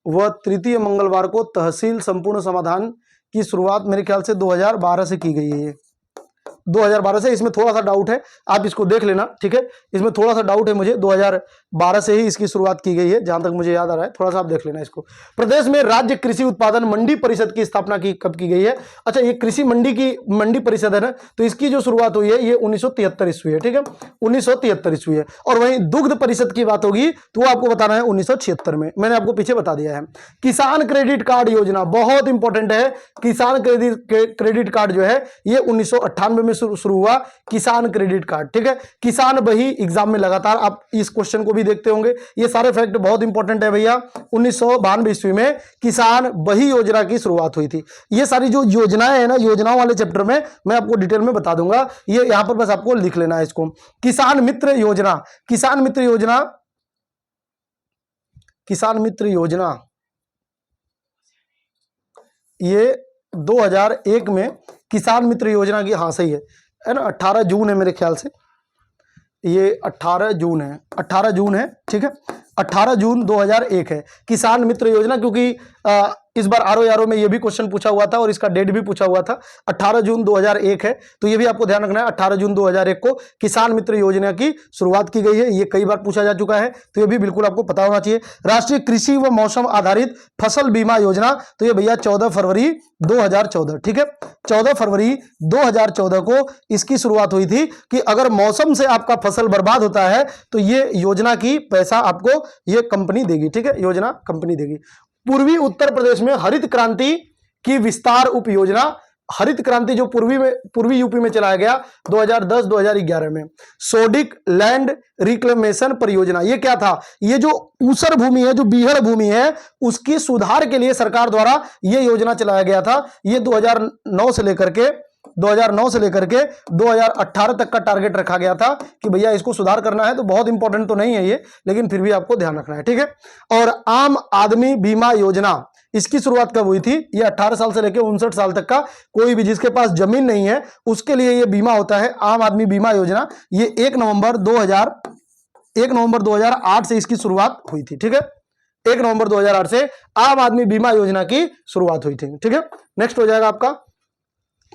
व तृतीय मंगलवार को तहसील संपूर्ण समाधान की शुरुआत मेरे ख्याल से 2012 से की गई है, ये 2012 से। इसमें थोड़ा सा डाउट है, आप इसको देख लेना, ठीक है, इसमें थोड़ा सा डाउट है मुझे, 2012 से ही इसकी शुरुआत की गई है जहां तक मुझे याद आ रहा है, थोड़ा सा आप देख लेना इसको। प्रदेश में राज्य कृषि उत्पादन मंडी परिषद की स्थापना कब की गई है। अच्छा, ये कृषि मंडी परिषद है ना, तो इसकी जो शुरुआत हुई है ये 1973 ईस्वी है, ठीक है, 1973 ईस्वी है। और वहीं दुग्ध परिषद की बात होगी तो वो आपको बताना है 1976 में, मैंने आपको पीछे बता दिया है। किसान क्रेडिट कार्ड योजना बहुत इंपॉर्टेंट है, किसान क्रेडिट कार्ड जो है ये 1998 में में शुरू हुआ? किसान क्रेडिट कार्ड, ठीक है। किसान बही एग्जाम में लगातार आप इस क्वेश्चन को भी देखते होंगे। ये सारे फैक्ट बहुत इंपॉर्टेंट है भैया। 1992 ईस्वी में किसान बही योजना की शुरुआत हुई थी। ये सारी जो योजनाएं है ना, योजनाओं वाले चैप्टर में मैं आपको डिटेल में बता दूंगा। ये यहां पर बस आपको लिख लेना है इसको। किसान मित्र योजना, किसान मित्र योजना, किसान मित्र योजना ये 2001 में किसान मित्र योजना की, हाँ सही है ना, 18 जून है मेरे ख्याल से, ये 18 जून है, 18 जून है, ठीक है, 18 जून 2001 है किसान मित्र योजना। क्योंकि इस बार आरओ में ये भी क्वेश्चन पूछा हुआ था और इसका डेट भी पूछा हुआ था, 18 जून 2001 है। तो ये भी आपको ध्यान रखना है, 18 जून 2001 को किसान मित्र योजना की शुरुआत की गई है। ये कई बार पूछा जा चुका है, तो ये भी बिल्कुल आपको पता होना चाहिए। राष्ट्रीय कृषि व मौसम आधारित फसल बीमा योजना, तो ये भैया 14 फरवरी 2014, ठीक है, 14 फरवरी 2014 को इसकी शुरुआत हुई थी कि अगर मौसम से आपका फसल बर्बाद होता है तो ये योजना की पैसा आपको ये कंपनी देगी, ठीक है, योजना कंपनी देगी। पूर्वी उत्तर प्रदेश में हरित क्रांति की विस्तार उप योजना, हरित क्रांति जो पूर्वी यूपी में चलाया गया 2010-2011 में। सोडिक लैंड रिक्लेमेशन परियोजना, ये क्या था? ये जो ऊसर भूमि है, जो बीहड़ भूमि है, उसकी सुधार के लिए सरकार द्वारा ये योजना चलाया गया था। ये 2009 से लेकर के 2018 तक का टारगेट रखा गया था कि भैया इसको सुधार करना है। तो बहुत इंपॉर्टेंट तो नहीं है ये, लेकिन फिर भी आपको ध्यान रखना है, ठीक है। और आम आदमी बीमा योजना, इसकी शुरुआत कब हुई थी? ये 18 साल से लेकर 59 साल तक का कोई भी जिसके पास जमीन नहीं है उसके लिए ये बीमा होता है, आम आदमी बीमा योजना। ये 1 नवंबर 2008 से इसकी शुरुआत हुई थी, ठीक है, 1 नवंबर 2008 से आम आदमी बीमा योजना की शुरुआत हुई थी, ठीक है। नेक्स्ट हो जाएगा आपका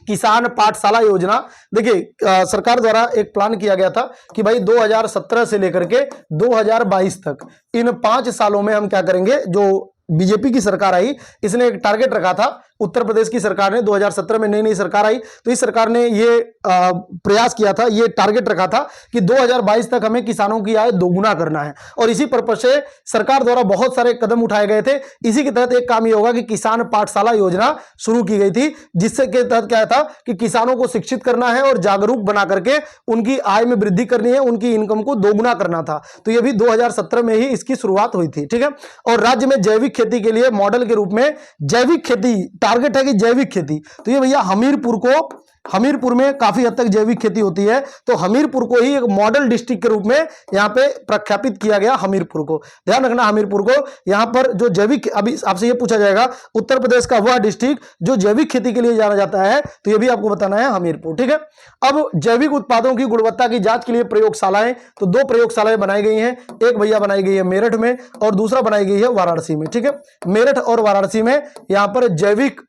किसान पाठशाला योजना। देखिए सरकार द्वारा एक प्लान किया गया था कि भाई 2017 से लेकर के 2022 तक इन 5 सालों में हम क्या करेंगे। जो बीजेपी की सरकार आई, इसने एक टारगेट रखा था। उत्तर प्रदेश की सरकार ने 2017 में नई सरकार आई, तो इस सरकार ने ये प्रयास किया था, ये टारगेट रखा था कि 2022 तक हमें किसानों की आय दोगुना करना है। और इसी पर्पज से सरकार द्वारा बहुत सारे कदम उठाए गए थे। इसी के तहत एक काम ये होगा कि किसान पाठशाला योजना शुरू की गई थी, जिससे के तहत क्या था कि किसानों को शिक्षित करना है और जागरूक बना करके उनकी आय में वृद्धि करनी है, उनकी इनकम को दोगुना करना था। तो ये भी 2017 में ही इसकी शुरुआत हुई थी, ठीक है। और राज्य में जैविक खेती के लिए मॉडल के रूप में जैविक खेती टारगेट है कि जैविक खेती, तो ये भैया हमीरपुर में काफी हद तक जैविक खेती होती है, तो हमीरपुर को ही एक मॉडल डिस्ट्रिक्ट के रूप में यहां पे प्रख्यापित किया गया। हमीरपुर को ध्यान रखना, हमीरपुर को यहां पर जो जैविक, अभी आपसे ये पूछा जाएगा उत्तर प्रदेश का वह डिस्ट्रिक्ट जो जैविक खेती के लिए जाना जाता है, तो ये भी आपको बताना है हमीरपुर, ठीक है। अब जैविक उत्पादों की गुणवत्ता की जांच के लिए प्रयोगशालाएं, तो 2 प्रयोगशालाएं बनाई गई हैं। एक भैया बनाई गई है मेरठ में और दूसरा बनाई गई है वाराणसी में, ठीक है। मेरठ और वाराणसी में यहां पर जैविक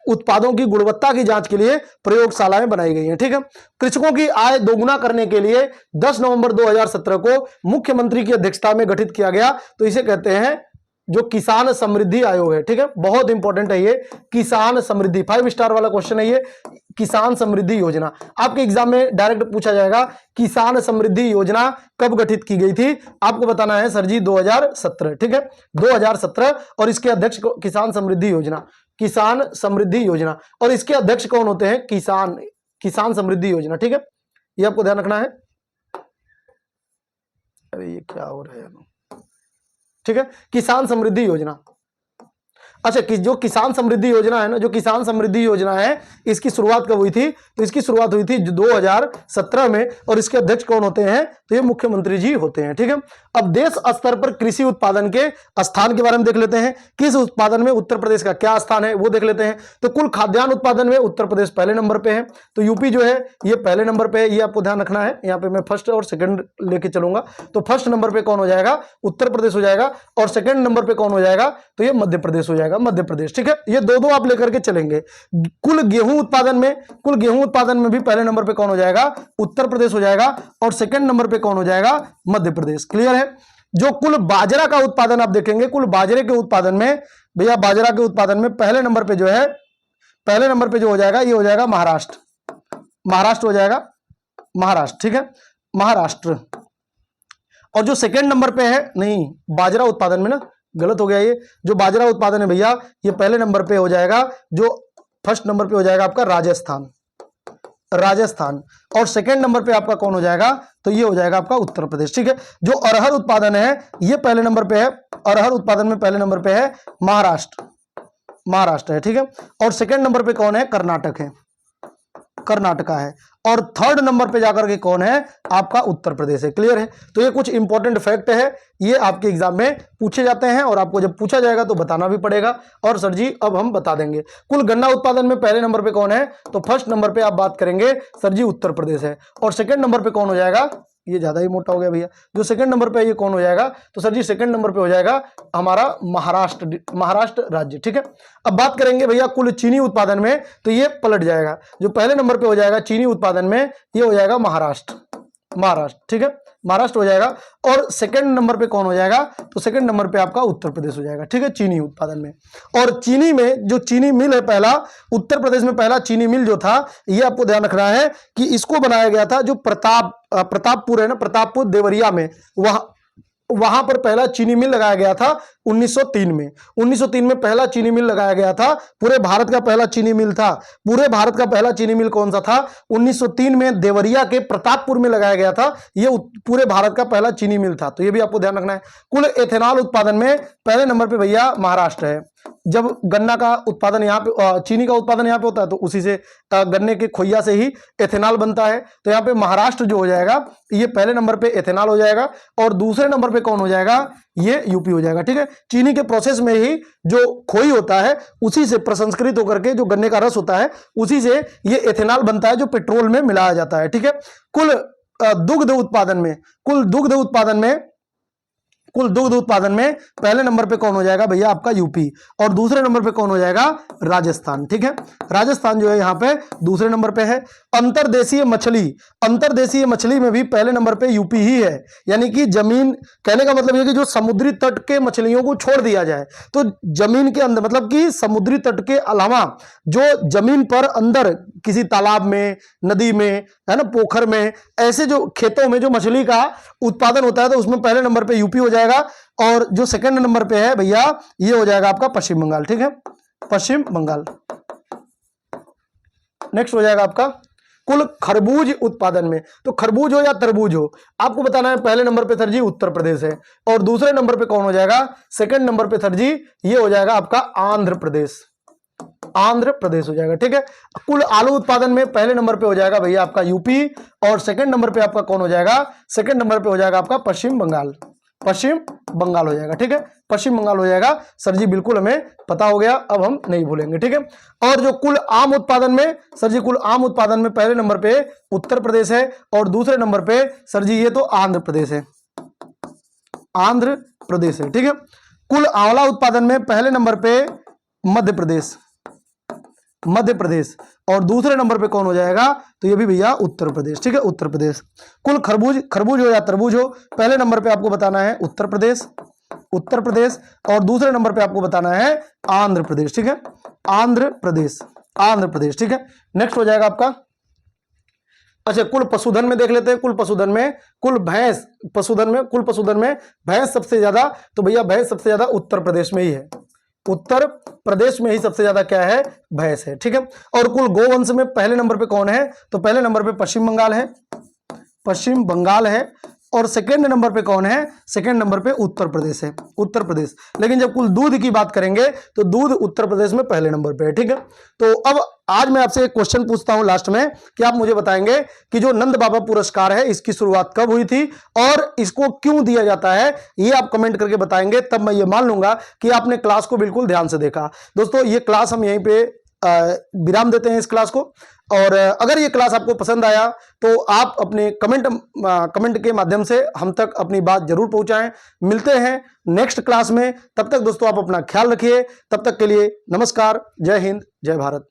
उत्पादों की गुणवत्ता की जांच के लिए प्रयोगशालाएं बनाई गई हैं, ठीक है। कृषकों की आय दोगुना करने के लिए 10 नवंबर 2017 को मुख्यमंत्री की अध्यक्षता में गठित किया गया, तो इसे कहते हैं जो किसान समृद्धि आयोग है, ठीक है। बहुत इंपॉर्टेंट है ये किसान समृद्धि, 5 स्टार वाला क्वेश्चन है ये, किसान समृद्धि योजना। आपके एग्जाम में डायरेक्ट पूछा जाएगा किसान समृद्धि योजना कब गठित की गई थी, आपको बताना है सर जी 2017, ठीक है, 2017। और इसके अध्यक्ष किसान समृद्धि योजना, किसान समृद्धि योजना, और इसके अध्यक्ष कौन होते हैं? किसान समृद्धि योजना, ठीक है, ये आपको ध्यान रखना है। अरे ये क्या हो रहा है, ठीक है, किसान समृद्धि योजना। अच्छा, जो किसान समृद्धि योजना है ना, जो किसान समृद्धि योजना है, इसकी शुरुआत कब हुई थी? तो इसकी शुरुआत हुई थी 2017 में, और इसके अध्यक्ष कौन होते हैं? तो ये मुख्यमंत्री जी होते हैं, ठीक है। अब देश स्तर पर कृषि उत्पादन के स्थान के बारे में देख लेते हैं। किस उत्पादन में उत्तर प्रदेश का क्या स्थान है वो देख लेते हैं। तो कुल खाद्यान्न उत्पादन में उत्तर प्रदेश पहले नंबर पे है, तो यूपी जो है ये पहले नंबर पे है, ये आपको ध्यान रखना है। यहाँ पे मैं फर्स्ट और सेकंड लेके चलूंगा, तो फर्स्ट नंबर पे कौन हो जाएगा? उत्तर प्रदेश हो जाएगा, और सेकंड नंबर पे कौन हो जाएगा? तो ये मध्य प्रदेश हो जाएगा, मध्य प्रदेश, ठीक है। ये दो आप लेकर के चलेंगे। कुल गेहूं उत्पादन में भी पहले नंबर पे कौन हो जाएगा? उत्तर प्रदेश हो जाएगा, और सेकंड नंबर पे कौन हो जाएगा? मध्य प्रदेश। क्लियर है। जो कुल बाजरा का उत्पादन आप देखेंगे, कुल बाजरे के उत्पादन में भैया, बाजरा के उत्पादन में पहले नंबर पे जो है, पहले नंबर पे जो हो जाएगा, ये हो जाएगा महाराष्ट्र हो जाएगा, महाराष्ट्र, ठीक है, महाराष्ट्र। और जो सेकंड नंबर पे है, नहीं, बाजरा उत्पादन में ना गलत हो गया, ये जो बाजरा उत्पादन है भैया, ये पहले नंबर पे हो जाएगा, जो फर्स्ट नंबर पे हो जाएगा आपका राजस्थान। राजस्थान, और सेकंड नंबर पे आपका कौन हो जाएगा, तो ये हो जाएगा आपका उत्तर प्रदेश। ठीक है, जो अरहर उत्पादन है ये पहले नंबर पे है, अरहर उत्पादन में पहले नंबर पे है महाराष्ट्र है। ठीक है, और सेकंड नंबर पे कौन है, कर्नाटक है, कर्नाटका है, और थर्ड नंबर पे जाकर के कौन है, आपका उत्तर प्रदेश है। क्लियर है, तो ये कुछ इंपॉर्टेंट फैक्ट है, ये आपके एग्जाम में पूछे जाते हैं और आपको जब पूछा जाएगा तो बताना भी पड़ेगा। और सर जी अब हम बता देंगे कुल गन्ना उत्पादन में पहले नंबर पे कौन है, तो फर्स्ट नंबर पे आप बात करेंगे सर जी उत्तर प्रदेश है, और सेकंड नंबर पे कौन हो जाएगा, ये ज्यादा ही मोटा हो गया भैया, जो सेकंड नंबर पे ये कौन हो जाएगा, तो सर जी सेकंड नंबर पे हो जाएगा हमारा महाराष्ट्र राज्य। ठीक है, अब बात करेंगे भैया कुल चीनी उत्पादन में, तो ये पलट जाएगा, जो पहले नंबर पे हो जाएगा चीनी उत्पादन में ये हो जाएगा महाराष्ट्र। ठीक है, महाराष्ट्र हो जाएगा, और सेकंड नंबर पे कौन हो जाएगा, तो सेकंड नंबर पे आपका उत्तर प्रदेश हो जाएगा। ठीक है, चीनी उत्पादन में, और चीनी में जो चीनी मिल है पहला, उत्तर प्रदेश में पहला चीनी मिल जो था, ये आपको ध्यान रखना है कि इसको बनाया गया था जो प्रतापपुर है ना, प्रतापपुर देवरिया में, वहां पर पहला चीनी मिल लगाया गया था 1903 में। 1903 में पहला चीनी मिल लगाया गया था, पूरे भारत का पहला चीनी मिल था। पूरे भारत का पहला चीनी मिल कौन सा था, 1903 में देवरिया के प्रतापपुर में लगाया गया था, ये पूरे भारत का पहला चीनी मिल था, तो ये भी आपको ध्यान रखना है। कुल एथेनॉल उत्पादन में पहले नंबर पे भैया महाराष्ट्र है। जब गन्ना का उत्पादन यहाँ पे, चीनी का उत्पादन यहाँ पे होता है, तो उसी से गन्ने के खोइया से ही एथेनॉल बनता है, तो यहाँ पे महाराष्ट्र जो हो जाएगा ये पहले नंबर पे एथेनॉल हो जाएगा, और दूसरे नंबर पे कौन हो जाएगा, ये यूपी हो जाएगा। ठीक है, चीनी के प्रोसेस में ही जो खोई होता है उसी से प्रसंस्कृत होकर के जो गन्ने का रस होता है उसी से ये एथेनॉल बनता है, जो पेट्रोल में मिलाया जाता है। ठीक है, कुल दुग्ध उत्पादन में पहले नंबर पे कौन हो जाएगा भैया, आपका यूपी, और दूसरे नंबर पे कौन हो जाएगा, राजस्थान। ठीक है, राजस्थान जो है यहाँ पे दूसरे नंबर पे है। अंतर्देशीय मछली में भी पहले नंबर पे यूपी ही है, यानी कि जमीन, कहने का मतलब ये कि जो समुद्री तट के मछलियों को छोड़ दिया जाए, तो जमीन के अंदर, मतलब कि समुद्री तट के अलावा जो जमीन पर अंदर किसी तालाब में, नदी में, है ना, पोखर में, ऐसे जो खेतों में जो मछली का उत्पादन होता है, तो उसमें पहले नंबर पे यूपी हो जाएगा, और जो सेकंड नंबर पे है भैया ये हो जाएगा आपका पश्चिम बंगाल। ठीक है, पश्चिम बंगाल। नेक्स्ट हो जाएगा आपका कुल खरबूज उत्पादन में, तो खरबूज हो या तरबूज हो, आपको बताना है पहले नंबर पे सर जी उत्तर प्रदेश है, और दूसरे नंबर पे कौन हो जाएगा, सेकंड नंबर पे सर जी ये हो जाएगा आपका आंध्र प्रदेश हो जाएगा। ठीक है, कुल आलू उत्पादन में पहले नंबर पे हो जाएगा भैया आपका यूपी, और सेकंड नंबर पे आपका कौन हो जाएगा, सेकंड नंबर पे हो जाएगा आपका पश्चिम बंगाल हो जाएगा। ठीक है, पश्चिम बंगाल हो जाएगा। सर जी बिल्कुल हमें पता हो गया, अब हम नहीं भूलेंगे। ठीक है, और जो कुल आम उत्पादन में, सर जी कुल आम उत्पादन में पहले नंबर पे उत्तर प्रदेश है, और दूसरे नंबर पे सर जी ये तो आंध्र प्रदेश है। ठीक है, कुल आंवला उत्पादन में पहले नंबर पे मध्य प्रदेश, और दूसरे नंबर पे कौन हो जाएगा, तो ये भी भैया उत्तर प्रदेश। ठीक है, उत्तर प्रदेश। कुल खरबूज हो या तरबूज हो, पहले नंबर पे आपको बताना है उत्तर प्रदेश, और दूसरे नंबर पे आपको बताना है आंध्र प्रदेश। ठीक है, आंध्र प्रदेश। ठीक है, नेक्स्ट हो जाएगा आपका, अच्छा कुल पशुधन में देख लेते हैं। कुल पशुधन में भैंस सबसे ज्यादा, तो भैया भैंस सबसे ज्यादा उत्तर प्रदेश में ही है, उत्तर प्रदेश में ही सबसे ज्यादा क्या है, भैंस है। ठीक है, और कुल गोवंश में पहले नंबर पे कौन है, तो पहले नंबर पे पश्चिम बंगाल है, और सेकंड नंबर पे कौन है, सेकंड नंबर पे उत्तर प्रदेश। लेकिन जब कुल दूध की बात करेंगे तो दूध उत्तर प्रदेश में पहले नंबर पे है। ठीक है, तो अब आज मैं आपसे एक क्वेश्चन पूछता हूं लास्ट में, कि आप मुझे बताएंगे कि जो नंद बाबा पुरस्कार है इसकी शुरुआत कब हुई थी और इसको क्यों दिया जाता है, ये आप कमेंट करके बताएंगे, तब मैं ये मान लूंगा कि आपने क्लास को बिल्कुल ध्यान से देखा। दोस्तों ये क्लास हम यहीं पे विराम देते हैं इस क्लास को, और अगर ये क्लास आपको पसंद आया तो आप अपने कमेंट के माध्यम से हम तक अपनी बात जरूर पहुंचाएं। मिलते हैं नेक्स्ट क्लास में, तब तक दोस्तों आप अपना ख्याल रखिए। तब तक के लिए नमस्कार, जय हिंद, जय भारत।